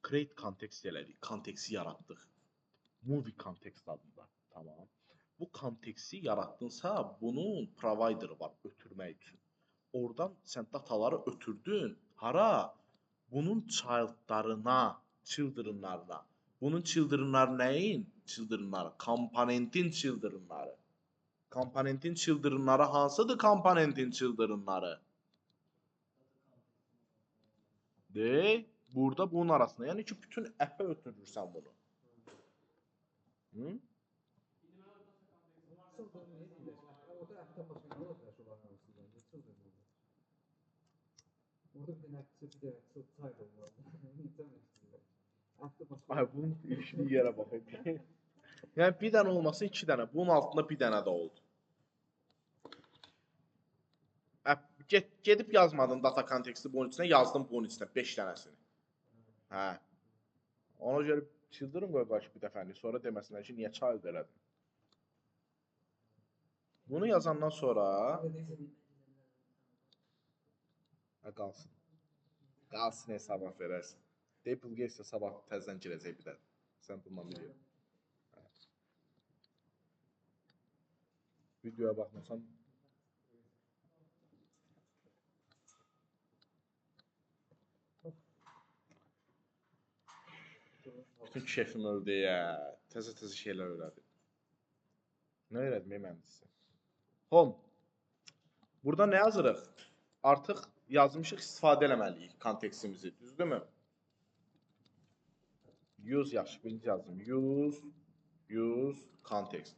Create context elədik, konteksti yaratdıq. Movie context adında, tamam. Bu konteksti yaratdınsa, bunun provider'ı var ötürmək üçün. Oradan sən dataları ötürdün. Hara? Bunun children'larına. Bunun children'ları nəyin? Children'ları. Komponentin children'ları. Komponentin children'ları hansıdır komponentin children'ları? De, burada bunun arasında. Yəni ki, bütün app'ə ötürürsən bunu. Hı? Ay, bunun ilişdiyi yerə baxın. Yəni bir dənə olması 2 dənə. Bunun altında bir dənə də oldu. Gedib yazmadın data konteksti bunun içinə, yazdım bunun içinə 5 dənəsini. Hə. Ona görə children qoy baş bir dəfəni, sonra deməsinlər ki, niyə child elədin. Bunu yazandan sonra qalsın. Qalsın hesaba verərsən. Deyib bu gəlsə sabah təzədən girəcək bir də. Sən bundan biliyorsun. Videoya baxmasan bütün keyfim öldü ya. Təzə şeylər öyrədim. Nə öyrədim mühəndisi? Home. Burada nə yazırıq? Artıq yazmışıq, istifadə eləməliyik kontekstimizi. Düzdürmü? Use yaxşı, birinci yazdım. Use context.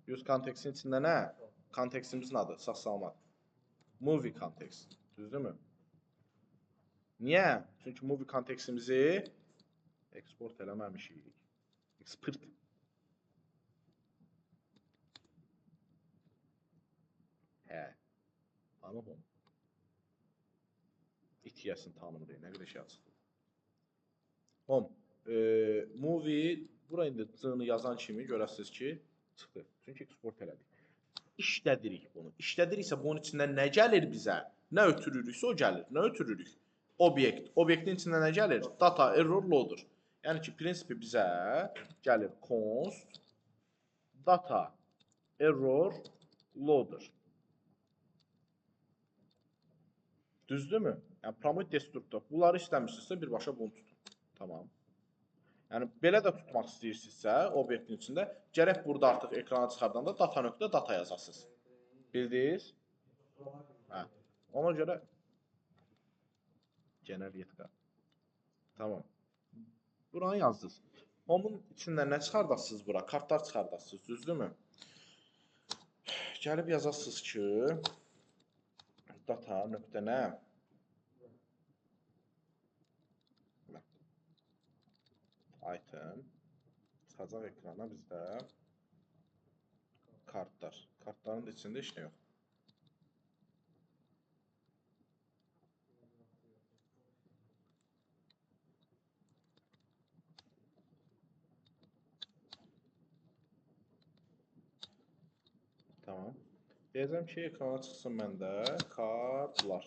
Use contextin içində nə? kontekstimizin adı sağ-salamat. Movie context. Düzdürmü? Niyə? Çünki movie kontekstimizi eksport eləməmişik. Export. Hə. Tanım onu. İtiyəsin tanımırıq. Nə qədər şey açıqdır. Movie, bura indi c-ni yazan kimi görəsiniz ki, çıxdı. Çünki export elədik. İşlədirik bunu. İşlədiriksə bunun içindən nə gəlir bizə? Nə ötürürüksə o gəlir. Nə ötürürük? Obyekt. Obyektin içindən nə gəlir? Data, error, loader. Yəni ki, prinsipi bizə gəlir const, data, error, loader. Düzdürmü? Yəni, promote destruktor. Bunları istəmirsinizsə birbaşa bunu tutun. Tamam. Yəni, belə də tutmaq istəyirsinizsə, obyektin içində, gərək burada artıq ekrana çıxardanda data.data yazasınız. Bildiniz? Hə. Ona görə genel yetka. Tamam. Buranı yazdınız. Onun içindən nə çıxardasınız bura? Kartlar çıxardasınız, düzdürmü? Gəlib yazasınız ki, data.nə? Item. Çıxacaq ekrana bizdə kartlar. Kartların da içində heç nə yox. Tamam. Deyəcəm ki, ekrana çıxsın məndə kartlar.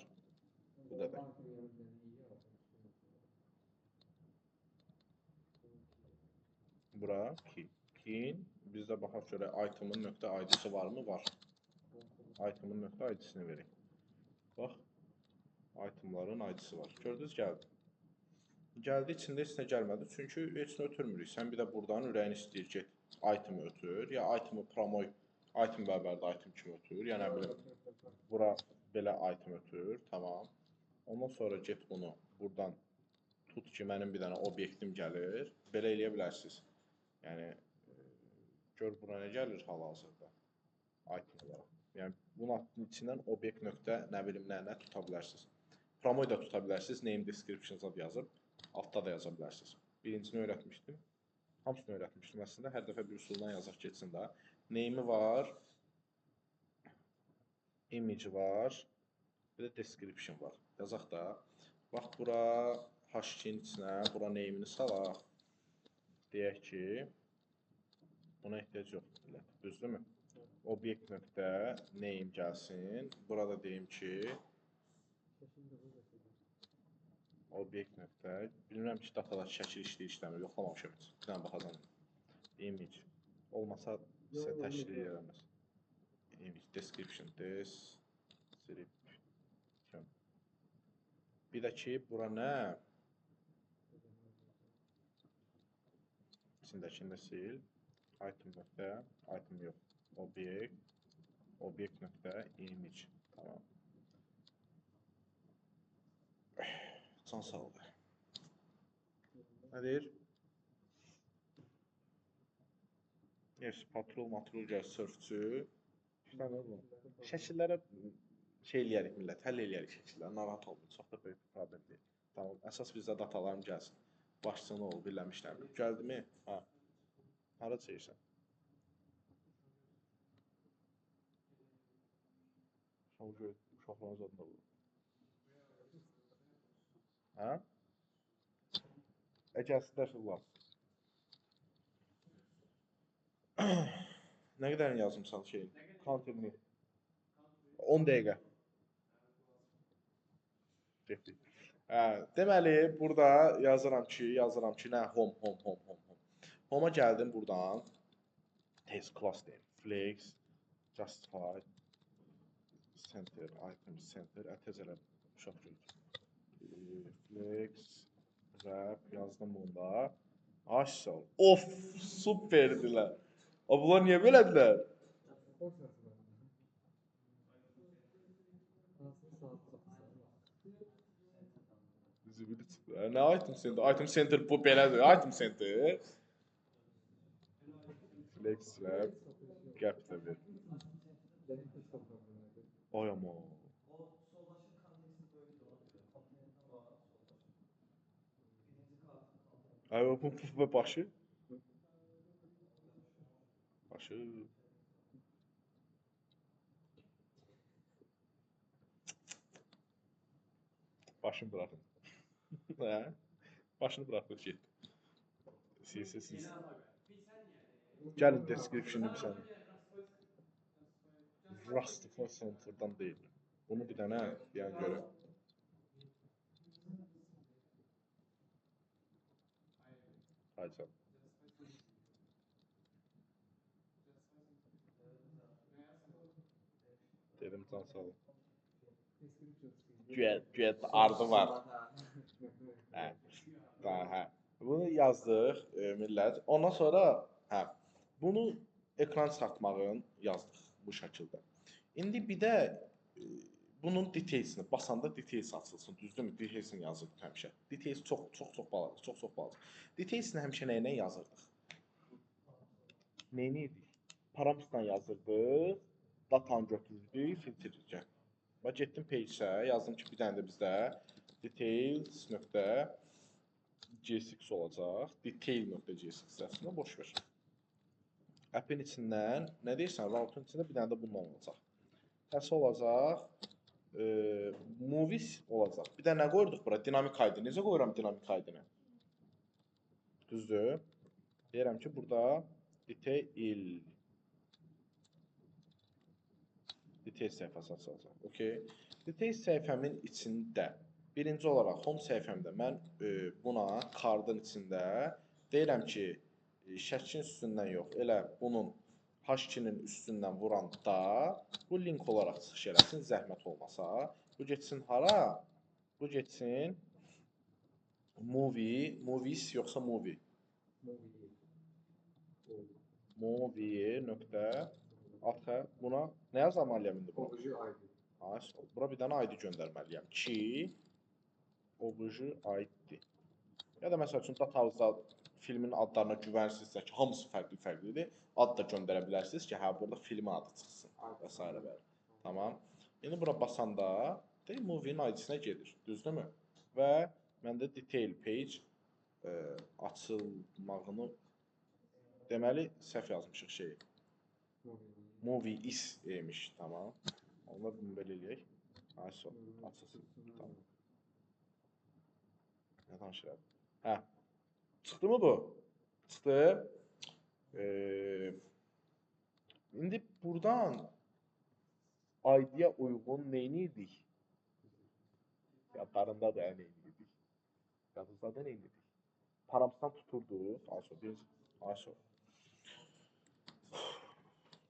Bu qədər. Bura kin. Bizdə baxaq görə item'ın nöqtə ID-si varmı? Var. Item'ın nöqtə ID-sini verək. Bax. Item'ların ID-si var. Gördünüz, gəldi. Gəldi, içində heç nə gəlmədi. Çünki heç nə ötürmürük. Sən bir də buradan ürəyin istəyir ki, item'ı ötür. Ya item'ı promoy, item bərabərdə item kimi ötür. Ya nə bilim, bura belə item ötür. Tamam. Ondan sonra get bunu buradan tut ki, mənim bir dənə obyektim gəlir. Belə eləyə bilərsiniz. Yəni, gör bura nə gəlir hal-hazırda. Item olaraq. Yəni, bunun içindən obyekt nöqtə nə bilim nə tuta bilərsiniz. Promoy da tuta bilərsiniz. Name descriptions ad yazıb. Altda da yaza bilərsiniz. Birincisini öyrətmişdim. Hamısını öyrətmişdim əslində. Hər dəfə bir üsuldan yazaq geçsin də. Name'i var. Image var. Bir də description var. Yazaq da. Bax, bura h2-in içinə, bura name'ini salaq. Deyək ki, buna ehtiyac yoxdur. Düzdürmü? Obyekt nöqtə name gəlsin. Burada deyim ki, obyekt nöqtə. Bilmirəm ki, datada şəkil işləmir, yoxlamamışam heç. Bir dənə baxacam. Image. Olmasa isə təşkil edəməz. Image description. Description. Bir də ki, bura nə? İçindəkini də sil. Item nöqtə. Item yox. Obyekt. Obyekt nöqtə. Image. Tamam. Can sağlığı. Nə deyir? Yes, patrol, gəl, sörfçü. Şəkillərə şey eləyərik millət, həll eləyərik şəkilləri, narahat olmayın, çox da böyük problem deyil. Tamam, əsas bizdə datalarım gəlsin. Başçını ol, birləmişlər. Gəldi mi? Ha. Hara çəyirsən? Uşaqların zadında olur. Hə? Gəlsin dəxillər. Nə qədərini yazımsan şeyin? Counter'ini. 10 dəqiqə. Deməli, burada yazıram ki, nə? Home. Home'a gəldim buradan. Test class deyim. Flex, justify, center, item center, ətəcələ uşaq görür. Flex, wrap yazdım bunda. Aşağı. Of, superdirlər. Bunlar niyə belədilər? Zibili çıxdı. Nə item center? Item center bu belədir. Item center. Flex wrap, gap da ver. Ay ama. Ay bu başı. Başı. Başını bırakın. Hə? Başını bırakır getdi. Siz. Gəlin description-ı bir saniye. Rustful Center'dan değil. Bunu bir dənə deyən görə. Haydi canım. Dedim can sağ olun. Güya ardı var. Hə. Daha hə. Bunu yazdıq millət. Ondan sonra bunu ekran çıxartmağın yazdıq bu şəkildə. İndi bir də bunun detailsini basanda details açılsın, düzdürmü? Detailsini yazırdıq həmişə. Details çox balaca. Detailsini həmişə nə ilə yazırdıq? Nə edirdik? Paramsla yazırdıq, datanı götürürdük, filtrləyəcək. Və getdim page-ə, yazdım ki, bir dənə də bizdə details.jsx olacaq. Detail.jsx əslində boş ver. App'in içindən nə deyirsən? Router'ın içində bir dənə də bundan olacaq. Təsə olacaq. Movies olacaq. Bir də nə qoyurduq bura? Dinamik ID. Necə qoyuram dinamik ID-ni? Düzdür. Deyirəm ki, burada detail səhifəsi açılacaq. Okay. Detail səhifəmin içində birinci olaraq home səhifəmdə mən buna cardın içində deyirəm ki, şəklin üstündən yox, elə bunun H2-nin üstündən vuranda bu link olaraq çıxış eləsin, zəhmət olmasa. Bu getsin hara? Bu getsin movies yoxsa movie? Movie.at buna nə yazmalıyam indi buna? Bura bir dənə ID göndərməliyəm ki, obj ID. Ya da məsəl üçün datanızda filmin adlarına güvənsizsə ki, hamısı fərqli-fərqlidir, ad da göndərə bilərsiniz ki, hə, burada filmin adı çıxsın və s. Tamam. İndi bura basanda movie-nin ID-sinə gedir, düzdürmü? Və məndə detail page açılmağını deməli, səhv yazmışıq şeyi. Movie is demiş, tamam. Onlar bunu belə eləyək. Açılsın, tamam. Nə danışırəm? Hə. Çıxdı mı bu? Çıxdı. İndi buradan ID-yə uyğun neyniydik? Yadlarında da neyniydik? Yadınızda da neyniydik? Paramsdan tuturduq.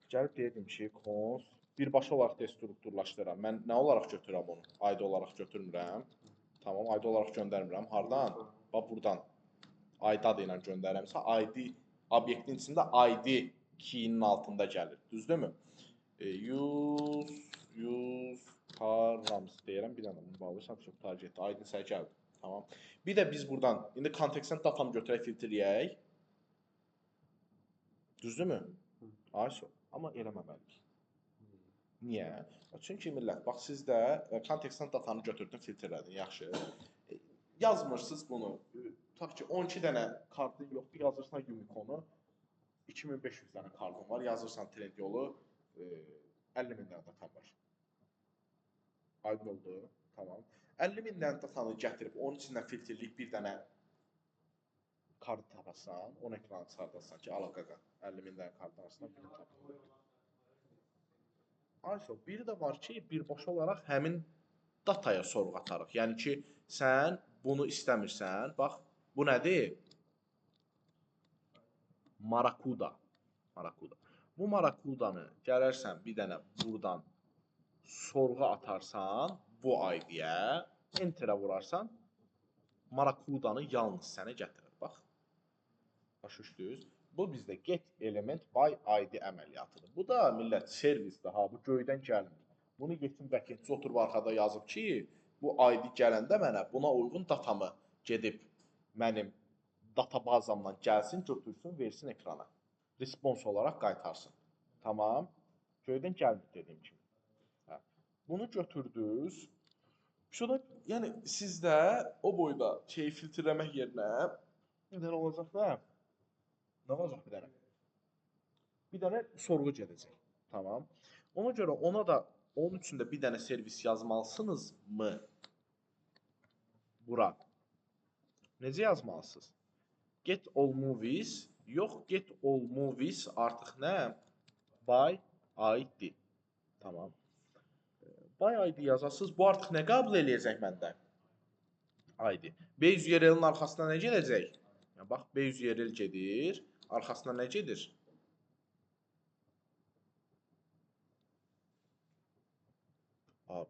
Gəlib deyirdim ki, cons birbaşa olaraq destrukturlaşdıram. Mən nə olaraq götürürəm onu? ID olaraq götürmürəm. Tamam, ID olaraq göndərmirəm. Hardan? Bax, buradan. ID adı ilə göndərirəmsə, ID obyektin içində ID keyinin altında gəlir. Düzdürmü? Use params deyirəm. Bir dənə bunu bağlırsam, çox targetdə. ID-ni sən gəldi. Tamam. Bir də biz buradan, indi kontekstdən datanı götürək, filtrləyək. Düzdürmü? Ayso. Amma eləməməliyik. Niyə? Çünki millət, bax sizdə kontekstdən datanı götürdün, filtrlədin, yaxşı. Yazmırsınız bunu. Tutaq ki, 12 dənə kartın yoxdur, yazırsan Unicorn-u, 2500 dənə kartın var, yazırsan Trendyolu, 50 min dənə datan var. Aydın oldu, tamam. 50 min dənə datanı gətirib, onun içindən filtrləyib bir dənə kart tapasan, onu ekrana çıxardasan ki, alaqaqa, 50 min dənə kartın arasından birini tapın. Ayso, biri də var ki, birbaşa olaraq həmin dataya sorğu atarıq. Yəni ki, sən bunu istəmirsən, bax, bu nədir? Marakuda. Bu Marakudanı gələrsən bir dənə buradan sorğu atarsan, bu ID-yə, Enter-ə vurarsan, Marakudanı yalnız sənə gətirir. Bax, başa-düşdünüz? Bu bizdə get element by ID əməliyyatıdır. Bu da millət servisdir, ha, bu göydən gəlmir. Bunu yetim backendçi oturub arxada yazıb ki, bu ID gələndə mənə buna uyğun datamı gedib mənim databazamdan gəlsin, götürsün, versin ekrana. Response olaraq qaytarsın. Tamam. Göydən gəlmir dediyim kimi. Bunu götürdünüz. Şurada yəni sizdə o boyda şeyi filtrləmək yerinə bir dənə olacaq da. Nə olacaq bir dənə? Bir dənə sorğu gedəcək. Tamam. Ona görə ona da onun üçün də bir dənə servis yazmalısınızmı? Bura. Necə yazmalısınız? Get all movies, yox get all movies artıq nə? By ID. Tamam. By ID yazasınız. Bu artıq nə qəbul eləyəcək məndən? ID. Base URL-in arxasına nə gedəcək? Yəni, bax, base URL gedir. Arxasına nə gedir?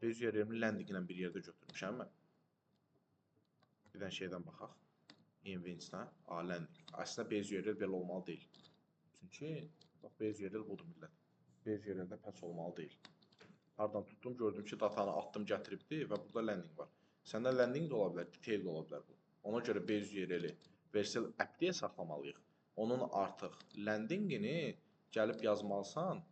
Base URL-in landing ilə bir yerdə götürmüşəm mən. Bir dənə şeydən baxaq. Events-nə. Landing. Əslində base URL belə olmalı deyil. Çünki bax, base URL budur millət. Base URL-də patch olmalı deyil. Hardan tutdum, gördüm ki, datanı atdım, gətiribdi və burada landing var. Səndə landing də ola bilər, detail də ola bilər bu. Ona görə base URL-i Vercel app deyə saxlamalıyıq. Onun artıq landingini gəlib yazmalısan.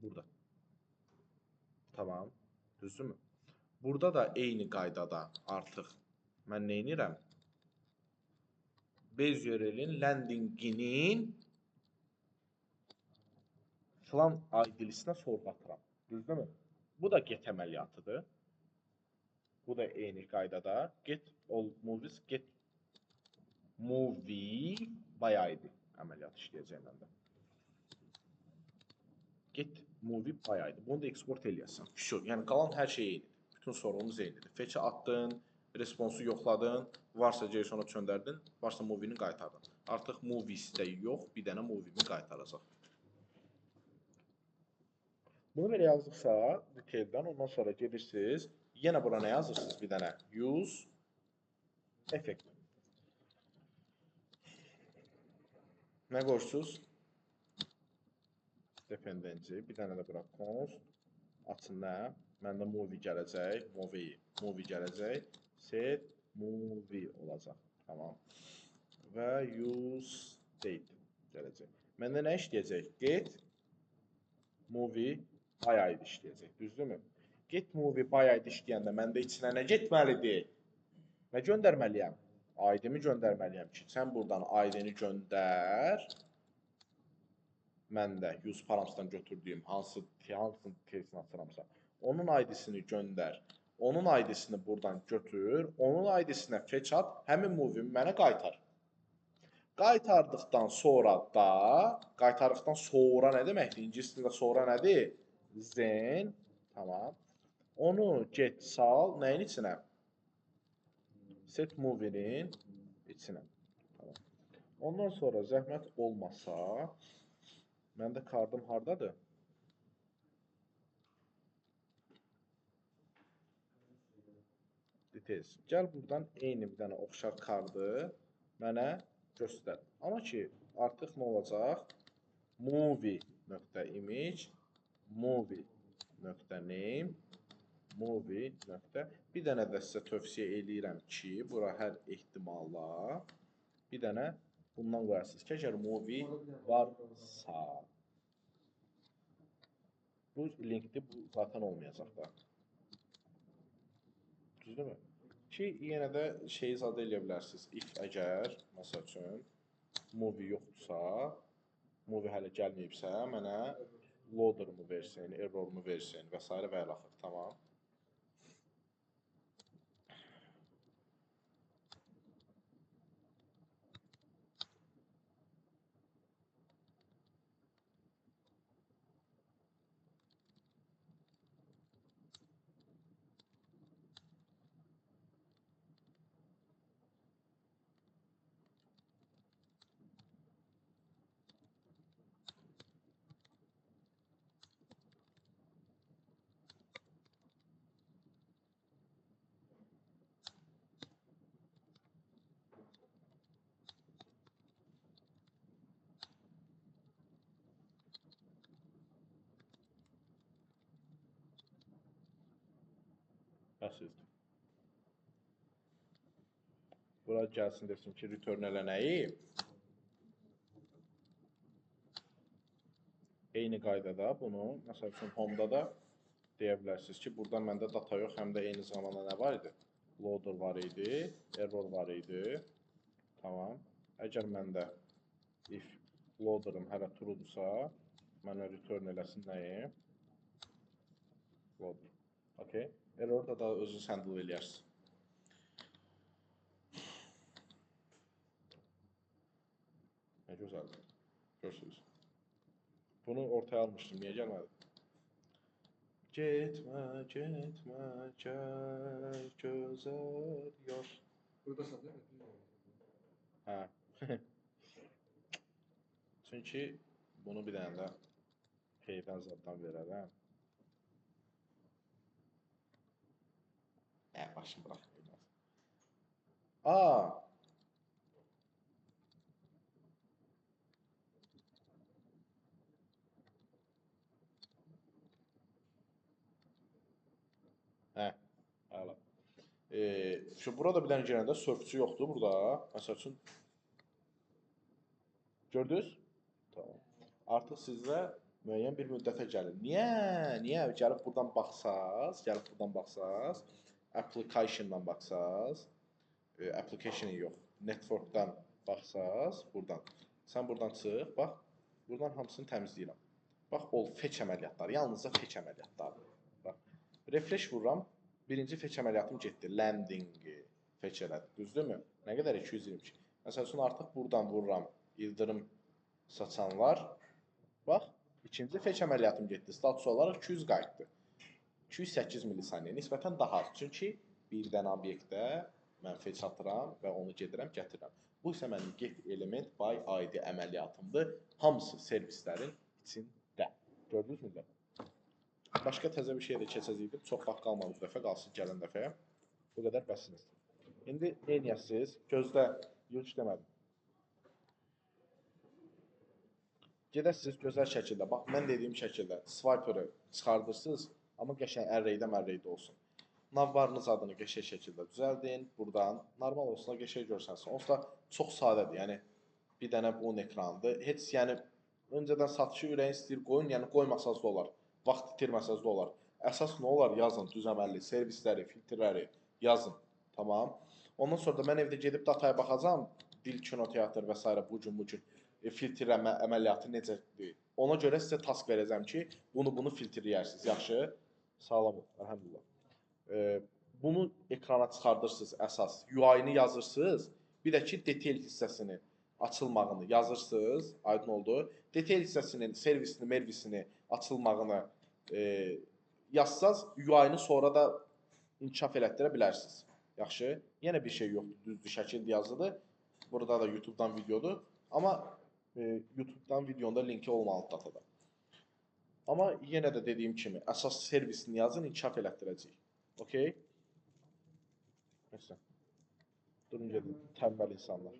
Burada. Tamam. Düzdürmü? Burada da eyni qaydada artıq mən nə edirəm? Base URL-in landinginin filan ID-lisinə sorğu atıram. Düzdürmü? Bu da get əməliyyatıdır. Bu da eyni qaydada get all movies, get movie by ID əməliyyatı işləyəcək məndə. Get movie by ID. Bunu da export eləyəsən. Yəni qalan hər şey eynidir. Bütün sorğumuz eynidir. Fetch atdın, responsu yoxladın, varsa JSON-a çöndərdin, varsa movie-ni qaytardın. Artıq movies-də yox, bir dənə movie-ni qaytaracaq. Bunu belə yazdıqsa, detaildən ondan sonra gedirsiniz, yenə bura nə yazırsınız bir dənə? Use effect. Nə qoyursunuz? Dependency, bir dənə də bura const, açın nə? Məndə movie gələcək, movie gələcək, set movie olacaq, tamam. Və use date gələcək. Məndə nə işləyəcək? Get movie by ID işləyəcək, düzdürmü? Get movie by ID işləyəndə məndə içinə nə getməlidir? Nə göndərməliyəm? ID-mi göndərməliyəm ki, sən buradan ID-ni göndər. Mən də use paramsdan götürdüyüm hansını tesini atıramsa, onun ID-sini göndər. Onun ID-sini buradan götür, onun ID-sinə fetch at, həmin movie-mi mənə qaytar. Qaytardıqdan sonra nə deməkdir? İngiliscə sonra nədir? Then, tamam. Onu get sal, nəyin içinə? Set movie-nin içinə. Tamam. Ondan sonra zəhmət olmasa, məndə kardım hardadır? Details. Gəl buradan eyni bir dənə oxşar kardı mənə göstər. Amma ki, artıq nə olacaq? Movie.image, movie.name, movie. Bir dənə də sizə tövsiyə eləyirəm ki, bura hər ehtimalla bir dənə bundan qoyarsınız ki, əgər movie varsa. Bu linkdir, bu zaten olmayacaq da. Düzdürmü? Ki, yenə də şeyi zad eləyə bilərsiniz. If əgər, məsəl üçün, movie yoxdursa, movie hələ gəlməyibsə, mənə loader-mu versin, error-mu versin və s. və ilaxır. Tamam. Bəsizdir. Bura gəlsin desin ki, return elə nəyi? Eyni qaydada bunu, məsəl üçün home-da da deyə bilərsiniz ki, burada məndə data yox, həm də eyni zamanda nə var idi? Loader var idi, error var idi. Tamam. Əgər məndə if loaderım hələ true-dursa, mənə return eləsin nəyi? Loader. Okay. Error da özünüz handle eləyərsiniz. Nə gözəldir. Görürsünüz. Bunu ortaya almışdım. Niyə gəlmədi? Getmə, getmə, gəl gözəl yar. Buradasan değil mi? Hə. Çünki bunu bir dənə də heydən zaddan verərəm. Başım bıraxmayacaq. Hələ. Burada bir dənə girəndə surfçu yoxdur burada. Məsəl üçün gördünüz? Tamam. Artıq sizə müəyyən bir müddətə gəlir. Niyə? Gəlib buradan baxsaz, application-dan baxsaz, application-i yox, network-dan baxsaz, buradan. Sən buradan çıx, bax, buradan hamısını təmizləyirəm. Bax, fetch əməliyyatları, yalnızca fetch əməliyyatları. Bax, refresh vururam, birinci fetch əməliyyatım getdi, landing-i fetch elədi, düzdürmü? Nə qədər? 222. Məsəl üçün, artıq buradan vururam, ildırım saçanlar. Bax, ikinci fetch əməliyyatım getdi, status olaraq 200 qayıtdı. 208 milisaniyə, nisbətən daha az. Çünki bir dənə obyektdə mən fetch atıram və onu gedirəm, gətirirəm. Bu isə mənim get element by id əməliyyatımdır. Hamısı servislərin içində. Gördünüz mü? Başqa təzə bir şey də keçəcəkdim. Çox vaxt qalmadı bu dəfə, qalsın gələn dəfəyə. Bu qədər bəsiniz. İndi neyniyəsiniz? Gözdə, yox demədim. Gedəsiniz gözəl şəkildə. Bax, mən dediyim şəkildə swiper-ı çıxardırsınız, amma qəşəng ərreydə olsun. Navbarınız adını qəşəng şəkildə düzəldin. Buradan normal olsun, qəşəng görsənsin. Onsuz da çox sadədir. Yəni, bir dənə bunun ekranıdır. Heç, yəni, öncədən satışı ürəyin istəyir qoyun, yəni qoymasaz da olar. Vaxt itirməsəz də olar. Əsas nə olar? Yazın, düzəməlli, servisləri, filtrləri yazın. Tamam. Ondan sonra da mən evdə gedib dataya baxacam. Dil, kino, teatr və s. bu cür filtrləmə əməliyyatı necədir? Ona görə sizə task verəcəm ki, bunu filtrləyərsiniz. Yaxşı? Sağlam ol. Əlhəmdülillah. Bunu ekrana çıxardırsınız əsas. UI-ni yazırsınız. Bir də ki, detail hissəsini açılmağını yazırsınız. Aydın oldu. Detail hissəsinin servisini, mervisini açılmağını yazsaz, UI-ni sonra da inkişaf elətdirə bilərsiniz. Yaxşı? Yenə bir şey yoxdur. Düzdür, şəkil yazıdır. Burada da YouTube-dan videodur. Amma YouTube-dan videonda linki olmalıdır datada. Amma yenə də dediyim kimi, əsas servisini yazın, inkişaf elətdirəcəyik. Okey? Neyse. Durun gedin, tənbəl insanlar.